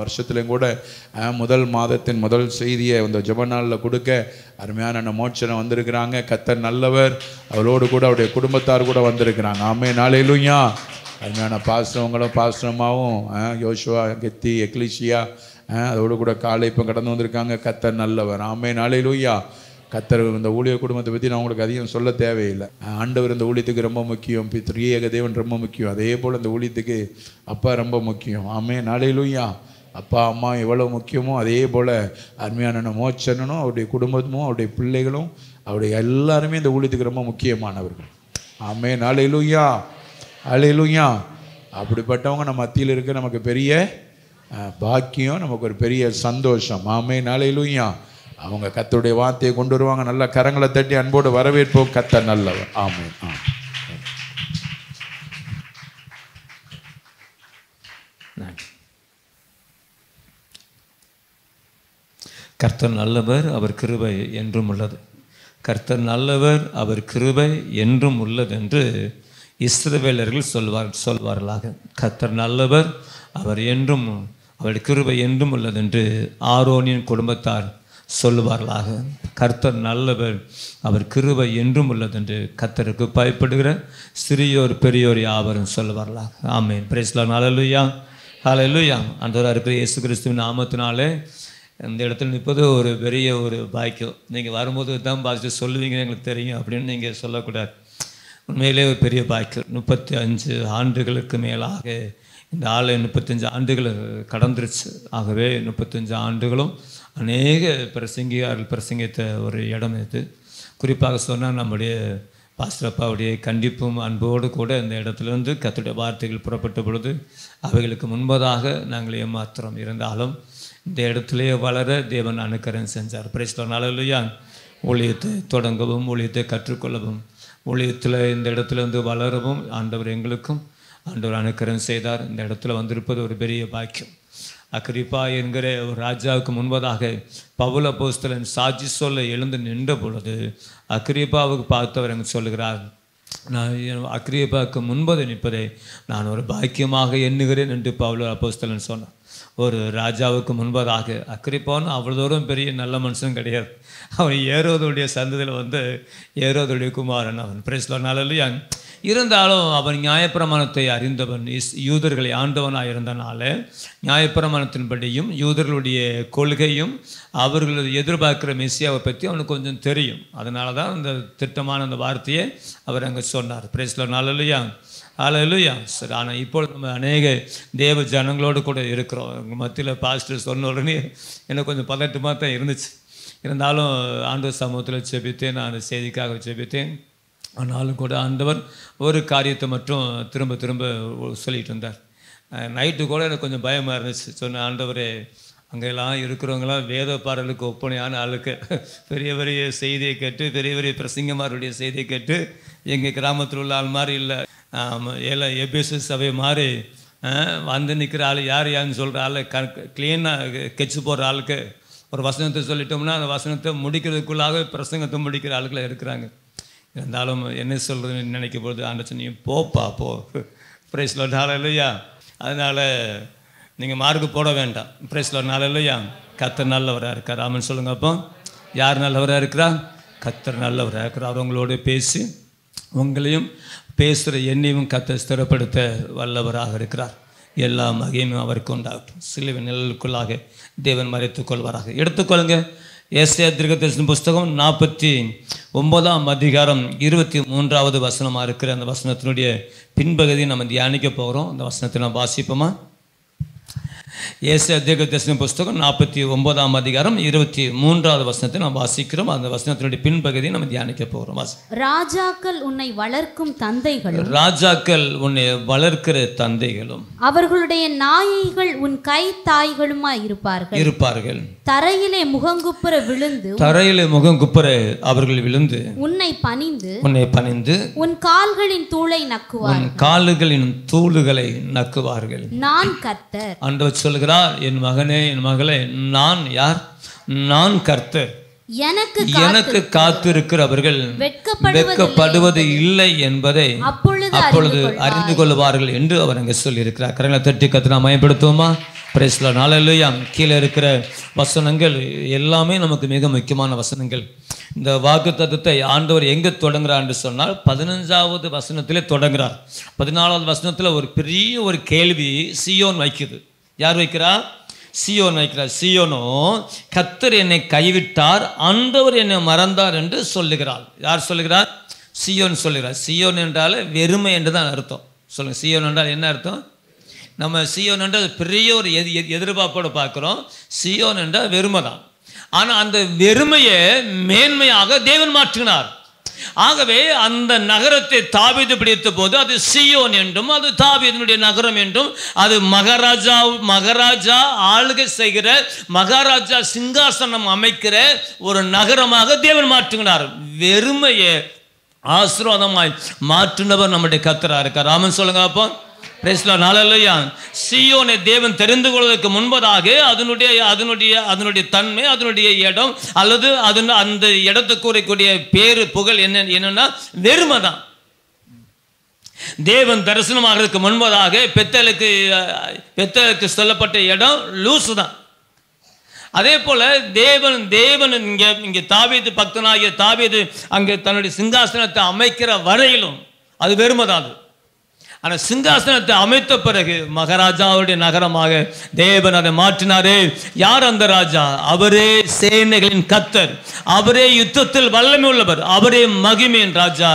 வருஷத்துலேயும் கூட முதல் மாதத்தின் முதல் செய்தியை இந்த ஜெப நாளில் கொடுக்க அருமையான மோட்சனை வந்திருக்கிறாங்க. கர்த்தர் நல்லவர். அவரோடு கூட அவருடைய குடும்பத்தார் கூட வந்திருக்கிறாங்க. ஆமென், ஹல்லேலூயா. அருமையான பாஸ்டர்வங்களும் பாஸ்டர்மாவும் யோசுவா, கெத்தி, எக்லிஷியா அதோடு கூட காலை இப்போ கடந்து வந்திருக்காங்க. கர்த்தர் நல்லவர். ஆமென், ஹல்லேலூயா. கர்த்தர் இந்த ஊழிய குடும்பத்தை பற்றி நான் உங்களுக்கு அதிகம் சொல்ல தேவையில்லை. ஆண்டவர் இந்த ஊழியத்துக்கு ரொம்ப முக்கியம். திரியேக தேவன் ரொம்ப முக்கியம். அதே போல் இந்த ஊழியத்துக்கு அப்பா ரொம்ப முக்கியம். ஆமென், ஹல்லேலூயா. அப்பா அம்மா எவ்வளோ முக்கியமோ அதே போல் அருமையான மோட்சனும் அவருடைய குடும்பமும் அவருடைய பிள்ளைகளும் அவருடைய எல்லாருமே இந்த ஊழியத்துக்கு ரொம்ப முக்கியமானவர்கள். ஆமென், ஹல்லேலூயா, ஹல்லேலூயா. அப்படிப்பட்டவங்க நம்ம மத்தியில் இருக்க நமக்கு பெரிய பாக்கியம், நமக்கு ஒரு பெரிய சந்தோஷம். ஆமென், ஹல்லேலூயா. அவங்க கர்த்தருடைய வார்த்தையை கொண்டு வருவாங்க. நல்ல கரங்களை தட்டி அன்போடு வரவேற்போம். கர்த்தர் நல்லவர். ஆமென். கர்த்தர் நல்லவர், அவர் கிருபை என்றும் உள்ளது. கர்த்தர் நல்லவர், அவர் கிருபை என்றும் உள்ளது என்று இஸ்ரவேலர்கள் சொல்வார்களாக. கர்த்தர் நல்லவர், அவர் என்றும், அவர் கிருபை என்றும் உள்ளது என்று ஆரோனின் குடும்பத்தார் சொல்லுவார்களாக. கர்த்தர் நல்லவர், அவர் கிருபை என்றும் உள்ளது என்று கர்த்தருக்கு பயப்படுகிற சிறியோர் பெரியோர் யாவரும் சொல்லுவார்களாக. ஆமென். Praise the Lord. ஹல்லேலூயா, ஹல்லேலூயா. ஆண்டவராக இருக்கிற இயேசு கிறிஸ்துவின் நாமத்தினாலே இந்த இடத்துல நிற்பது ஒரு பெரிய ஒரு பாக்கியம். நீங்கள் வரும்போது தான் பாஸ்டர் சொல்லுவீங்க எங்களுக்கு தெரியும் அப்படின்னு நீங்கள் சொல்லக்கூடாது. உண்மையிலே ஒரு பெரிய பாக்கியம். 35 ஆண்டுகளுக்கு மேலாக இந்த ஆலயம் 35 ஆண்டுகள் கடந்துருச்சு. ஆகவே 35 ஆண்டுகளும் அநேக பிரசங்கியார்கள் பிரசங்கித்த ஒரு இடம் இது. குறிப்பாக சொன்னால் நம்முடைய பாஸ்டர் அப்பாவுடைய கண்டிப்பும் அன்போடு கூட இந்த இடத்துலேருந்து கர்த்தருடைய வார்த்தைகள் புறப்பட்ட பொழுது அவைகளுக்கு முன்பதாக நாங்கள் ஏமாத்திரம் இருந்தாலும் இந்த இடத்திலே வளர தேவன் அனுக்கிரகம் செஞ்சார். Praise the Lord. ஹல்லேலூயா. ஊழியத்தை தொடங்கவும் ஊழியத்தை கற்றுக்கொள்ளவும் ஊழியத்தில் இந்த இடத்துல வந்து வளரவும் ஆண்டவர் எங்களுக்கும் ஆண்டவர் அனுக்கிரகம் செய்தார். இந்த இடத்துல வந்திருப்பது ஒரு பெரிய பாக்கியம். அகிரிப்பா என்கிற ஒரு ராஜாவுக்கு முன்பதாக பவுல் அப்போஸ்தலன் சாட்சி சொல்ல எழுந்து நின்ற பொழுது அகிரிப்பாவுக்கு பார்த்தவர் அங்கே சொல்லுகிறார், நான் அகிரிப்பாவுக்கு முன்பதை நிற்பதை நான் ஒரு பாக்கியமாக எண்ணுகிறேன் என்று பவுல் அப்போஸ்தலன் சொன்னார். ஒரு ராஜாவுக்கு முன்பதாக அகிரிப்பான்னு அவ்வளோ தூரம் பெரிய நல்ல மனுஷன் கிடையாது. அவன் ஏரோதுடைய சந்ததியில் வந்து ஏரோதுடைய குமாரன் அவன். Praise the Lord. ஹல்லேலூயா. இருந்தாலும் அவன் நியாயப்பிரமாணத்தை அறிந்தவன், யூதர்களை ஆண்டவனாக இருந்தனால நியாயப்பிரமாணத்தின்படியும் யூதர்களுடைய கொள்கையும் அவர்கள் எதிர்பார்க்குற மெசியாவை பற்றி அவனுக்கு கொஞ்சம் தெரியும். அதனால தான் அந்த திட்டமான அந்த வார்த்தையை அவர் அங்கே சொன்னார். Praise the Lord. Hallelujah, hallelujah. சரி, ஆனால் இப்பொழுது நம்ம அநேக தேவ ஜனங்களோடு கூட இருக்கிறோம். உங்கள் மத்தியில் பாஸ்டர் சொன்ன உடனே எனக்கு கொஞ்சம் பதட்டமாக தான் இருந்துச்சு. இருந்தாலும் ஆண்டவர் சமூகத்தில் செபித்தேன், நான் அந்த செய்திக்காக செபித்தேன். ஆனாலும் கூட ஆண்டவர் ஒரு காரியத்தை மட்டும் திரும்ப திரும்ப சொல்லிகிட்டு இருந்தார். நைட்டு கூட எனக்கு கொஞ்சம் பயமாக இருந்துச்சு. சொன்ன ஆண்டவரே, அங்கெல்லாம் இருக்கிறவங்களாம் வேத பாடலுக்கு ஒப்பனையான ஆளுக்கு பெரிய பெரிய செய்தியை கேட்டு பெரிய பெரிய பிரசங்கமாருடைய செய்தியை கேட்டு எங்கள் கிராமத்தில் உள்ள ஆள் மாதிரி இல்லை, எபிஎஸ் சபை மாதிரி வந்து நிற்கிற ஆள் யாருன்னு சொல்கிற ஆள் க்ளீனாக கெச்சு போடுற ஆளுக்கு ஒரு வசனத்தை சொல்லிட்டோம்னா அந்த வசனத்தை முடிக்கிறதுக்குள்ளாக பிரசங்கத்தை முடிக்கிற ஆளுக்கள் இருக்கிறாங்க. இருந்தாலும் என்ன சொல்கிறதுன்னு நினைக்கும் பொழுது ஆண்டவர் நீ போப்பா போ. Praise the Lord. ஹல்லேலூயா. அதனால் நீங்கள் மார்க்கு போட வேண்டாம். Praise the Lord. ஹல்லேலூயா. கர்த்தர் நல்லவராக இருக்கார். ஆமென் சொல்லுங்க. அப்போ யார் நல்லவராக இருக்கிறா? கர்த்தர் நல்லவராக இருக்கிறார். அவர் உங்களோட பேசி உங்களையும் பேசுகிற எண்ணையும் கர்த்தர் ஸ்திரப்படுத்த வல்லவராக இருக்கிறார். எல்லா மகிமையும் அவருக்கு உண்டாகட்டும். சிலுவை நிழலுக்குள்ளாக தேவன் மறைத்துக் கொள்வாராக. எடுத்துக்கொள்ளுங்க ஏசாயா தீர்க்கதரிசன புஸ்தகம் 49ஆம் அதிகாரம் 23வது வசனமாக இருக்கிற அந்த வசனத்தினுடைய பின்பகுதியை நம்ம தியானிக்க போகிறோம். அந்த வசனத்தை நம்ம வாசிப்போமா? ஏசாயா தீர்க்கதரிசன புஸ்தகம் 49ஆம் அதிகாரம் 23வது வசனத்தை நாம் வாசிக்கிறோம். அந்த வசனத்தினுடைய பின்பகுதியை நம்ம தியானிக்க போகிறோம். ராஜாக்கள் உன்னை வளர்க்கும் தந்தைகளும், ராஜாக்கள் உன்னை வளர்க்கிற தந்தைகளும், அவர்களுடைய நாயைகள் உன் கை தாய்களுமாய் இருப்பார்கள். தரையிலே முகங்குப்புற விழுந்து, தரையிலே முகங்குப்புற அவர்கள் விழுந்து உன்னை பணிந்து உன் கால்களின் தூளை நக்குவார்கள், உன் கால்களின் தூளுகளை நக்குவார்கள். நான் கர்த்தர். ஆண்டவர் சொல்கிறார், என் மகனே என் மகளே, நான் யார்? நான் கர்த்தர். எனக்கு காத்திருக்கிறவர்கள் வெட்கப்படுவது இல்லை என்பதை அப்பொழுது அறிந்து கொள்வார்கள் என்று அவர் அங்கே சொல்லியிருக்கிறார். கரங்களை தட்டி கத்தினா மயப்படுத்துவோமா? Price the Lord. ஹல்லேலூயா. கீழே இருக்கிற வசனங்கள் எல்லாமே நமக்கு மிக முக்கியமான வசனங்கள். இந்த வாக்குத்தத்தத்தை ஆண்டவர் எங்கே தொடங்குறார் என்று சொன்னால் 15வது வசனத்திலே தொடங்குறார். 14வது வசனத்தில் ஒரு பெரிய ஒரு கேள்வி சீயோன் வைக்குது. யார் வைக்கிறா? சீயோன் வைக்கிறார். சீயோனோ கர்த்தர் என்னை கைவிட்டார், ஆண்டவர் என்னை மறந்தார் என்று சொல்லுகிறார். யார் சொல்லுகிறார்? சீயோன் சொல்லுகிறார். சீயோன் என்றால் வெறுமை என்று தான் அர்த்தம். சொல்லுங்கள், சீயோன் என்றால் என்ன அர்த்தம்? நம்ம சீயோன் என்றால் பெரிய ஒரு எதிர்பார்ப்போடு பார்க்குறோம். சீயோன் என்றால் வெறுமை தான். ஆனால் அந்த வெறுமையை மேன்மையாக தேவன் மாற்றினார். ஆகவே அந்த நகரத்தை தாவீது பிடித்த போது அது சீயோன் என்றும், அது தாவீதினுடைய நகரம் என்றும், அது மகாராஜா ஆளுகை செய்கிற, மகாராஜா சிங்காசனம் அமைக்கிற ஒரு நகரமாக தேவன் மாற்றினார். வெறுமையை ஆசீர்வாதமாய் மாற்றினவர் நம்முடைய கர்த்தரா இருக்கார். ஆமென் சொல்லுங்க. அப்போ பிரைஸ் தி லார்ட். ஹல்லேலூயா. சீயோனை தேவன் தெரிந்து கொள்வதற்கு முன்பதாக அதனுடைய தன்மை, அதனுடைய இடம் அல்லது அந்த இடத்துக்கு கூறக்கூடிய பேரு புகழ் என்னன்னா வெறுமை தான். தேவன் தரிசனமாகிறதுக்கு முன்பதாக பெத்தேலுக்கு சொல்லப்பட்ட இடம் லூசு தான். அதே போல தேவன் இங்கே தாவீது பக்தனாகிய தாவீது அங்கே தன்னுடைய சிங்காசனத்தை அமைக்கிற வரையிலும் அது வெறுமை தான். ஆனால் சிங்காசனத்தை அமைத்த பிறகு மகாராஜாவுடைய நகரமாக தேவன் அதை மாற்றினாரே. யார் அந்த ராஜா? அவரே சேனைகளின் கர்த்தர், அவரே யுத்தத்தில் வல்லமை உள்ளவர், அவரே மகிமையின் ராஜா,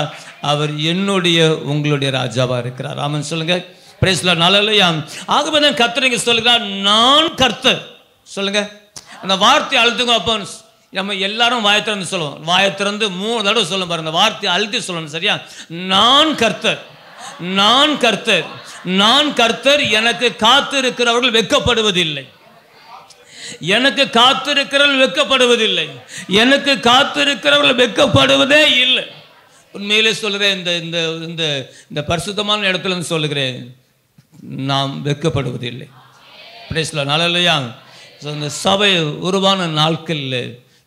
அவர் என்னுடைய உங்களுடைய ராஜாவா இருக்கிறார். ஆமென் சொல்லுங்க. Praise the Lord. ஹல்லேலூயா. ஆகவே தான் கர்த்தர் இங்கே சொல்லுகிறார், நான் கர்த்தர். சொல்லுங்க, அந்த வார்த்தையை அழுத்துங்க. அப்போ நம்ம எல்லாரும் வாயை திறந்து சொல்லுவோம். வாயை திறந்து 3 தடவை சொல்ல பாருங்க. அந்த வார்த்தையை அழுத்தி சொல்லணும். சரியா? நான் கர்த்தர், நான் கர்த்தர், நான் கர்த்தர். எனக்கு காத்திருக்கிறவர்கள் வெட்கப்படுவதில்லை, எனக்கு காத்திருக்கிறவர்கள் வெட்கப்படுவதில்லை, எனக்கு காத்திருக்கிறவர்கள் வெட்கப்படுவதே இல்லை. உண்மையிலே சொல்கிறேன், இந்த பரிசுத்தமான இடத்துல இருந்து சொல்லுகிறேன், நாம் வெட்கப்படுவதில்லை. Price the Lord. ஹல்லேலூயா. இந்த சபை உருவான நாட்களில்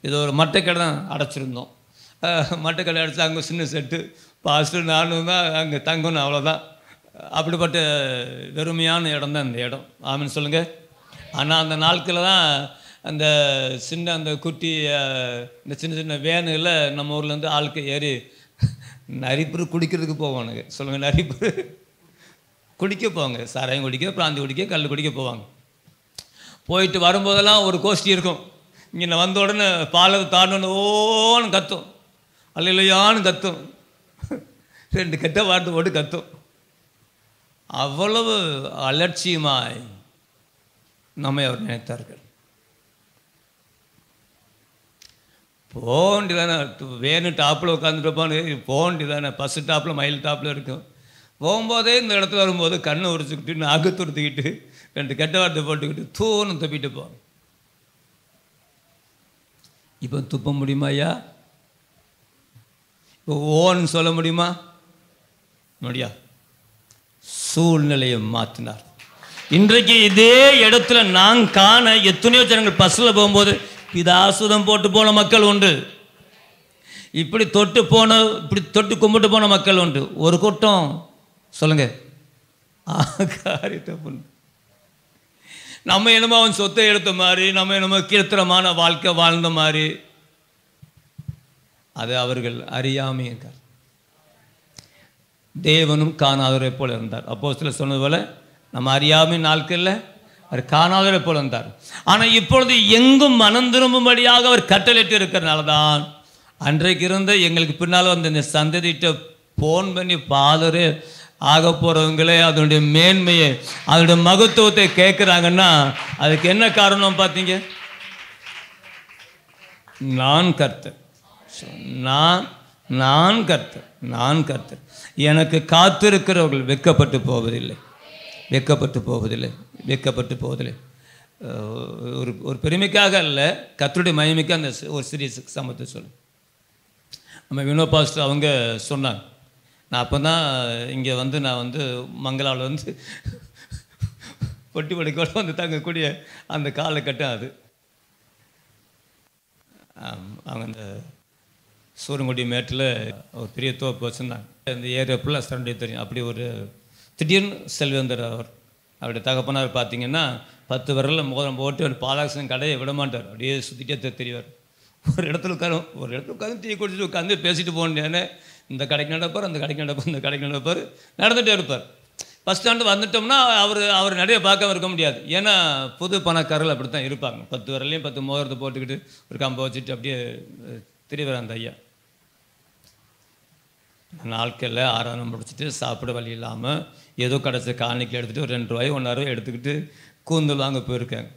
இது ஒரு மட்டைக்கடை தான் அடைச்சிருந்தோம். மட்டைக்கடை அடைச்சி அங்கே சின்ன செட்டு, பாஸ்டர் நானும் தான் அங்கே தங்கணும், அவ்வளோதான். அப்படிப்பட்ட வெறுமையான இடம் தான் இந்த இடம். ஆமென் சொல்லுங்கள். ஆனால் அந்த நாட்களில் தான் அந்த குட்டி இந்த சின்ன சின்ன வேனுகளில் நம்ம ஊர்லேருந்து ஆளுக்கு ஏறி நரிப்புறு குடிக்கிறதுக்கு போவானுங்க. சொல்லுங்கள், நரிப்புறு குடிக்க போவாங்க. சாராயம் குடிக்க, பிராந்தி குடிக்க, கல் குடிக்க போவாங்க. போயிட்டு வரும்போதெல்லாம் ஒரு கோஷ்டி இருக்கும். இங்கே நான் வந்த உடனே பாலத்தை தாண்டோன்னு ஓன்னு கத்தும், அல்லையான்னு கத்தும், 2 கெட்ட வார்த்தை போட்டு கத்தும். அவ்வளவு அலட்சியமாய் நம்மை அவர் நினைத்தார்கள். போண்டி தானே வேணு டாப்பில் உட்காந்துட்டு இருப்பான்னு, போண்டி தானே பஸ்ஸு டாப்பில் மயில் டாப்பில் இருக்கும். போகும்போதே இந்த இடத்துல வரும்போது கண்ணை உரிச்சுக்கிட்டு, நாக்கு துருத்திக்கிட்டு, 2 கெட்ட வார்த்தை போட்டுக்கிட்டு தூன்னு தப்பிட்டு போவாங்க. இப்போ துப்ப முடியுமா ஐயா? இப்போ ஓன்னு சொல்ல முடியுமா? முடியா. சூழ்நிலையை மாற்றினார். இன்றைக்கு இதே இடத்துல நான் காண எத்தனையோ ஜனங்கள் பஸ்ஸில் போகும்போது பிதாசுதம் போட்டு போன மக்கள் உண்டு, இப்படி தொட்டு கும்பிட்டு போன மக்கள் உண்டு. ஒரு கூட்டம் சொல்லுங்க காரியத்தை பண்ணு. நம்ம என்னமோ அவன் சொத்தை எடுத்த மாதிரி, நம்ம என்னமோ கீழ்த்தரமான வாழ்க்கை வாழ்ந்த மாதிரி, அது அவர்கள் அறியாமே இருக்கார். தேவனும் காணாதவரை போல இருந்தார். அப்போஸ்தலர் சொன்னது போல நம்ம அறியாமை நாட்களில் அவர் காணாதவரை போல இருந்தார். ஆனால் இப்பொழுது எங்கும் மனம் திரும்பும்படியாக அவர் கட்டளையிட்டு இருக்கிறனால தான் அன்றைக்கு இருந்த எங்களுக்கு பின்னால் வந்து இந்த சந்ததியிட்ட ஃபோன் பண்ணி பாதரே ஆக போகிறவங்களே அதனுடைய மேன்மையை, அதனுடைய மகத்துவத்தை கேட்குறாங்கன்னா அதுக்கு என்ன காரணம் பார்த்தீங்க? நான் கர்த்தர், நான் கர்த்தர், நான் கர்த்தர். எனக்கு காத்திருக்கிறவர்கள் வெட்கப்பட்டு போவதில்லை, வெட்கப்பட்டு போவதில்லை, வெட்கப்பட்டு போவதில்லை. ஒரு பெருமைக்காக அல்ல, கர்த்தருடைய மகிமைக்கு அந்த ஒரு சிறிய சம்பவத்தை சொல்லு. நம்ம வினோ பாஸ்டர் அவங்க சொன்னாங்க, நான் அப்போ தான் இங்கே வந்து நான் வந்து மங்களாவில் வந்து பொட்டி படுக்கோடு வந்து தங்கக்கூடிய அந்த காலகட்டம் அது. அவங்க அந்த சூரங்குடி மேட்டில் ஒரு பெரிய தோப்பு வச்சுருந்தாங்க. இந்த ஏரியா ஃபுல்லாக சரண்டை தெரியும். அப்படி ஒரு திடீர்னு செல்வேந்தர் அவருடைய தகப்பனார் பார்த்தீங்கன்னா 10 விரலில் மோதிரம் போட்டு ஒரு பாலாசன் கடையை விட மாட்டார். அப்படியே சுற்றிட்டே தெரிவார். ஒரு இடத்துல உட்காந்து டீ குடிச்சிட்டு உட்காந்து பேசிட்டு போனேன்னு இந்த கடைக்கு நடப்பார், அந்த கடைக்கு நடப்பார், இந்த கடைக்கு நடப்பார், நடந்துகிட்டே இருப்பார். பஸ் ஸ்டாண்டு வந்துட்டோம்னா அவர் நிறைய பார்க்காம இருக்க முடியாது. ஏன்னா புது பணக்காரர்கள் அப்படி தான் இருப்பாங்க. 10 விரலையும் 10 மோதிரத்தை போட்டுக்கிட்டு ஒரு கம்பை வச்சுட்டு அப்படியே திரிவார் அந்த ஐயா. நாட்களில் ஆராதனை முடிச்சுட்டு சாப்பிட வழி இல்லாமல் ஏதோ கிடச்ச காணிக்கை எடுத்துகிட்டு ஒரு 2 ரூபாய் 1 ரூபாய் எடுத்துக்கிட்டு கூந்தல் வாங்க போயிருக்காங்க.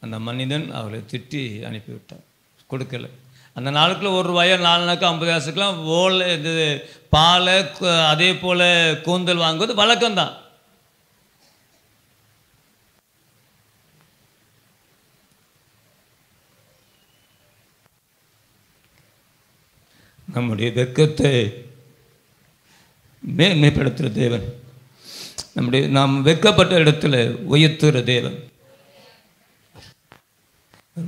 அந்த மனிதன் அவரை திட்டி அனுப்பிவிட்டார், கொடுக்கல. அந்த நாளுக்குள்ள 1 ரூபாயோ 4 நாளுக்கு 50 காசுக்கெலாம் ஓலை இது பாலை அதே போல் கூந்தல் வாங்குவது வழக்கம்தான். நம்முடைய வெட்கத்தை மேன்மைப்படுத்துகிற தேவன், நாம் வெட்கப்பட்ட இடத்துல உயர்த்துகிற தேவன்,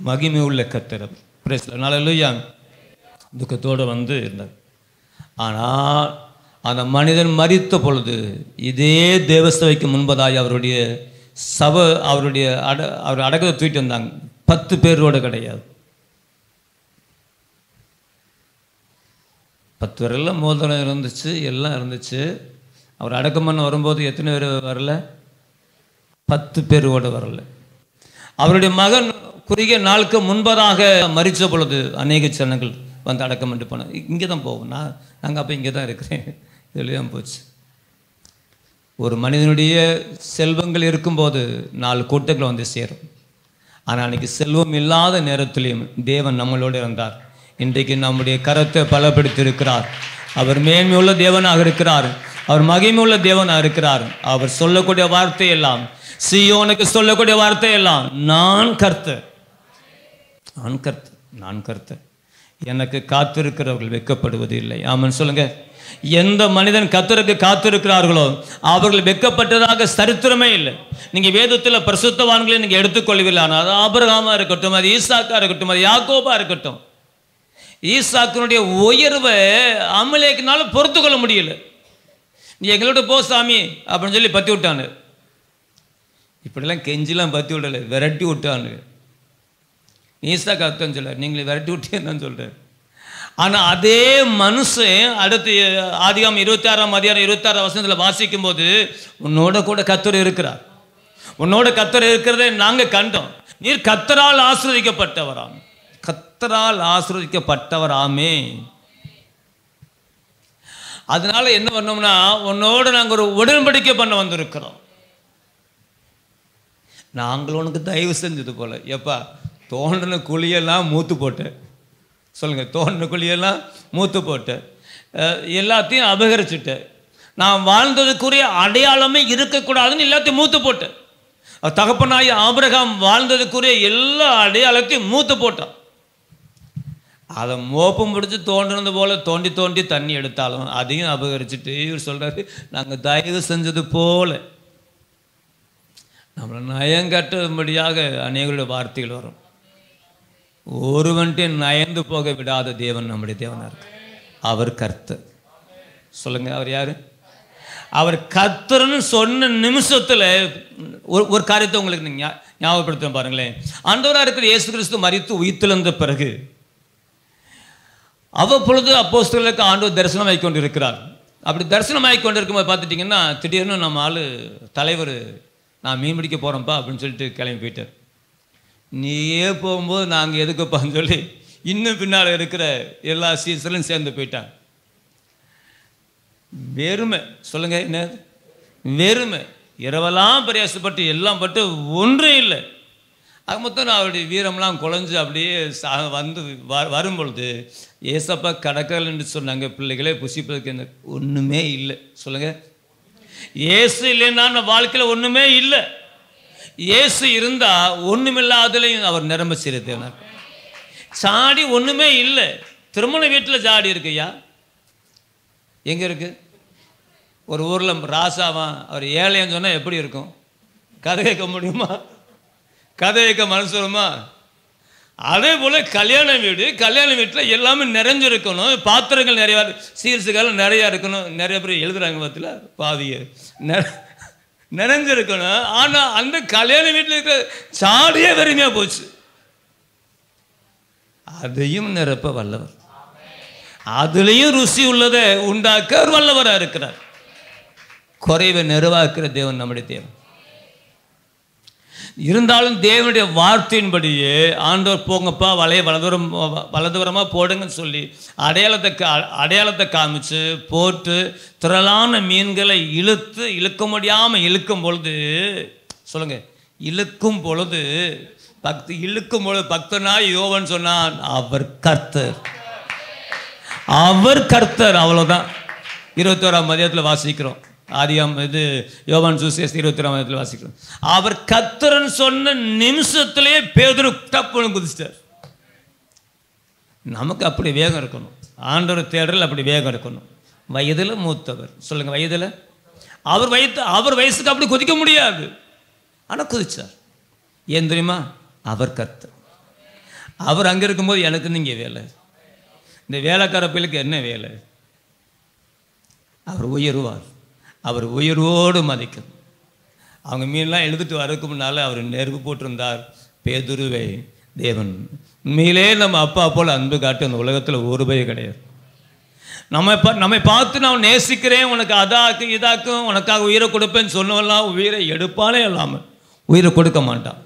மகிமை உள்ள கர்த்தர். ஹல்லேலூயா. துக்கத்தோடு இருந்தார். ஆனால் அந்த மனிதன் மரித்த பொழுது இதே தேவசபைக்கு முன்பதாய் அவருடைய அவர் அடக்கத்தை தூக்கிட்டு வந்தாங்க. 10 பேரோடு கிடையாது. 10 பேரெல்லாம் மோதிரம் இருந்துச்சு, எல்லாம் இருந்துச்சு. அவர் அடக்கம் பண்ண வரும்போது எத்தனை பேர் வரல? 10 பேரோடு வரல. அவருடைய மகன் குறுகிய நாளுக்கு முன்பதாக மரித்த பொழுது அநேக ஜனங்கள் வந்து அடக்கம் பண்ணிட்டு போனாங்க. இங்கே தான் போவோம், நாங்கள் அப்போ இங்கே தான் இருக்கிறேன், இதில் தான் போச்சு. ஒரு மனிதனுடைய செல்வங்கள் இருக்கும்போது 4 கூட்டங்கள் வந்து சேரும். ஆனால் அன்றைக்கி செல்வம் இல்லாத நேரத்திலையும் தேவன் நம்மளோடு இருந்தார். இன்றைக்கு நம்முடைய கரத்தை பலப்படுத்தி இருக்கிறார். அவர் மேன்மையுள்ள தேவனாக இருக்கிறார். அவர் மகிமையுள்ள தேவனாக இருக்கிறார். அவர் சொல்லக்கூடிய வார்த்தை எல்லாம், சீயோனுக்கு சொல்லக்கூடிய வார்த்தை எல்லாம், நான் கர்த்தர், நான் கர்த்தர், நான் கர்த்தர், எனக்கு காத்திருக்கிறவர்கள் வெட்கப்படுவது இல்லை. ஆமென் சொல்லுங்க. எந்த மனிதன் கர்த்தருக்கு காத்திருக்கிறார்களோ அவர்கள் வெட்கப்பட்டதாக சரித்திரமே இல்லை. நீங்கள் வேதத்தில் பரிசுத்தவான்களை நீங்கள் எடுத்துக்கொள்ளவில்லை. ஆனால் அது ஆபிரகாமா இருக்கட்டும், அது ஈசாக்கா இருக்கட்டும், அது யாக்கோபா இருக்கட்டும், ஈசாக்கினுடைய உயர்வை அமலேக்கினால பொறுத்து கொள்ள முடியல. நீ எங்களோட போ சாமி அப்படின்னு சொல்லி பற்றி விட்டானு. இப்படிலாம் கெஞ்சிலாம் பற்றி விடலை, விரட்டி விட்டானு. ஈசாக்கு அர்த்தம் சொல்ல, நீங்களே விரட்டி விட்டேன்னு சொல்கிறார். ஆனால் அதே மனுஷன் அடுத்து ஆதிகாமம் 26ஆம் அதிகாரம் 26ஆம் வசனத்தில் வாசிக்கும் போது, உன்னோட கூட கர்த்தர் இருக்கிறார், உன்னோட கர்த்தர் இருக்கிறதை நாங்கள் கண்டோம், நீர் கர்த்தரால் ஆசீர்வதிக்கப்பட்டவராம், கர்த்தரால் ஆசீர்வதிக்கப்பட்டவராமே. அதனால என்ன பண்ணோம்னா, உன்னோட நாங்கள் ஒரு உடன்படிக்கை பண்ண வந்திருக்கிறோம். நாங்கள் உனக்கு தயவு செஞ்சது போல, எப்பா தோண்டின குழியெல்லாம் மூத்து போட்டேன், சொல்லுங்கள், தோண்டின குழியெல்லாம் மூத்து போட்டேன், எல்லாத்தையும் அபகரிச்சுட்டேன், நான் வாழ்ந்ததுக்குரிய அடையாளமே இருக்கக்கூடாதுன்னு எல்லாத்தையும் மூத்து போட்டேன். தகப்பனாய் ஆபிரகாம் வாழ்ந்ததுக்குரிய எல்லா அடையாளத்தையும் மூத்து போட்டான். அதை மோப்பம் பிடிச்சி தோண்டினது போல் தோண்டி தோண்டி தண்ணி எடுத்தாலும் அதையும் அபகரிச்சுட்டு இவர் சொல்கிறாரு, நாங்கள் தயவு செஞ்சது போல. நம்மளை நயங்கட்டும்படியாக அநேகருடைய வார்த்தைகள் வரும். ஒருவன்ட்டே நயந்து போக விடாத தேவன் நம்முடைய தேவனாக இருக்கு. அவர் கர்த்தர். சொல்லுங்க, அவர் யாரு? அவர் கர்த்தர்னு சொன்ன நிமிஷத்தில் ஒரு காரியத்தை உங்களுக்கு நீங்கள் ஞாபகப்படுத்த பாருங்களேன். ஆண்டவராக இருக்கிற இயேசு கிறிஸ்து மரித்து உயிர்த்தெழுந்த பிறகு அவ்வப்பொழுது அப்போஸ்தலர்களுக்கு ஆண்டவர் தரிசனமாகி கொண்டு இருக்கிறார். அப்படி தரிசனமாகி கொண்டு இருக்கும்போது பார்த்துட்டிங்கன்னா, திடீர்னு நம்ம ஆள் தலைவர், நான் மீன் பிடிக்க போகிறோம்ப்பா அப்படின்னு சொல்லிட்டு கிளம்பி போயிட்டார். நீயே போகும்போது நாங்கள் எதுக்குப்பான்னு சொல்லி இன்னும் பின்னால் இருக்கிற எல்லா சீசர்களும் சேர்ந்து போயிட்டாங்க. வெறுமை, சொல்லுங்க, என்ன வெறுமை, இரவெல்லாம் பிரயாசப்பட்டு எல்லாம் பட்டு ஒன்றும் இல்லை. அது மொத்தம் அவருடைய வீரம்லாம் குலைஞ்சு அப்படியே வந்து வரும்பொழுது ஏசப்பா கடற்கரை என்று சொன்னாங்க, பிள்ளைகளே புசிப்பதற்கு என்ன ஒன்றுமே இல்லை. சொல்லுங்க, ஏசு இல்லைன்னா வாழ்க்கையில் ஒன்றுமே இல்லை. ஏசு இருந்தால் ஒன்றுமில்லாததுலையும் அவர் நிரம்ப செய்கிறார். சாடி ஒன்றுமே இல்லை. திருமண வீட்டில் சாடி இருக்குய்யா, எங்கே இருக்கு? ஒரு ஊரில் ராசாவா அவர் ஏழைன்னு சொன்னால் எப்படி இருக்கும்? கதை கேட்க முடியுமா? கதை கேட்க மனசு வருமா? அதே போல் கல்யாண வீட்டில் எல்லாமே நிறைஞ்சிருக்கணும், பாத்திரங்கள் நிறையா, சீர்ஸுகள் நிறையா இருக்கணும். நிறைய பேர் எழுதுறாங்க பார்த்துல பாதிய நிறைஞ்சிருக்கணும். ஆனால் அந்த கல்யாண வீட்டில் இருக்கிற சாடியே வெறுமையாக போச்சு. அதையும் நிரப்ப வல்லவர், அதுலேயும் ருசி உள்ளதை உண்டாக்க ஒரு வல்லவராக இருக்கிறார். குறைவை நிறைவாக்குற தேவன் நம்முடைய தேவன். இருந்தாலும் தேவனுடைய வார்த்தையின்படியே ஆண்டவர் போங்கப்பா வலையை வலதுபுறமாக போடுங்கன்னு சொல்லி அடையாளத்தை காமிச்சு போட்டு திரளான மீன்களை இழுக்க முடியாமல் இழுக்கும் பொழுது, சொல்லுங்க, இழுக்கும் பொழுது பக்தனாய் யோவான் சொன்னான், அவர் கர்த்தர், அவர் கர்த்தர். அவ்வளோதான். 21ஆம் அதிகாரத்தில் வாசிக்கிறோம். யோவான் சுவிசேஷம் 21ஆம் அதிகாரத்தில் வாசிக்கிறோம். அவர் கர்த்தர்னு சொன்ன நிமிஷத்திலேயே பேதுரு டப்புன்னு குதிச்சிட்டார். நமக்கு அப்படி வேகம் இருக்கணும். ஆண்டவர் தேடல் அப்படி வேகம் இருக்கணும். வயதில் மூத்தவர், சொல்லுங்க, வயதில் அவர் வயசுக்கு அப்படி குதிக்க முடியாது. ஆனால் குதிச்சார். ஏன் தெரியுமா? அவர் கர்த்தர். அவர் அங்கே இருக்கும்போது எனக்கு இங்கே வேலை. இந்த வேலைக்கார பிள்ளைக்கு என்ன வேலை? அவர் உயர்வார், அவர் உயர்வோடு மதிக்கும். அவங்க மீன்லாம் எழுதிட்டு வரதுக்கு முன்னால் அவர் நெருப்பு போட்டிருந்தார். பேதுருவை தேவன் உண்மையிலே நம்ம அப்பா போல் அன்பு காட்டு அந்த உலகத்தில் ஒரு பய கிடையாது. நம்மை பார்த்து நான் நேசிக்கிறேன், உனக்கு அதாக்கும் இதாக்கும், உனக்காக உயிரை கொடுப்பேன்னு சொன்னவெல்லாம் உயிரை எடுப்பானே இல்லாமல் உயிரை கொடுக்க மாட்டான்.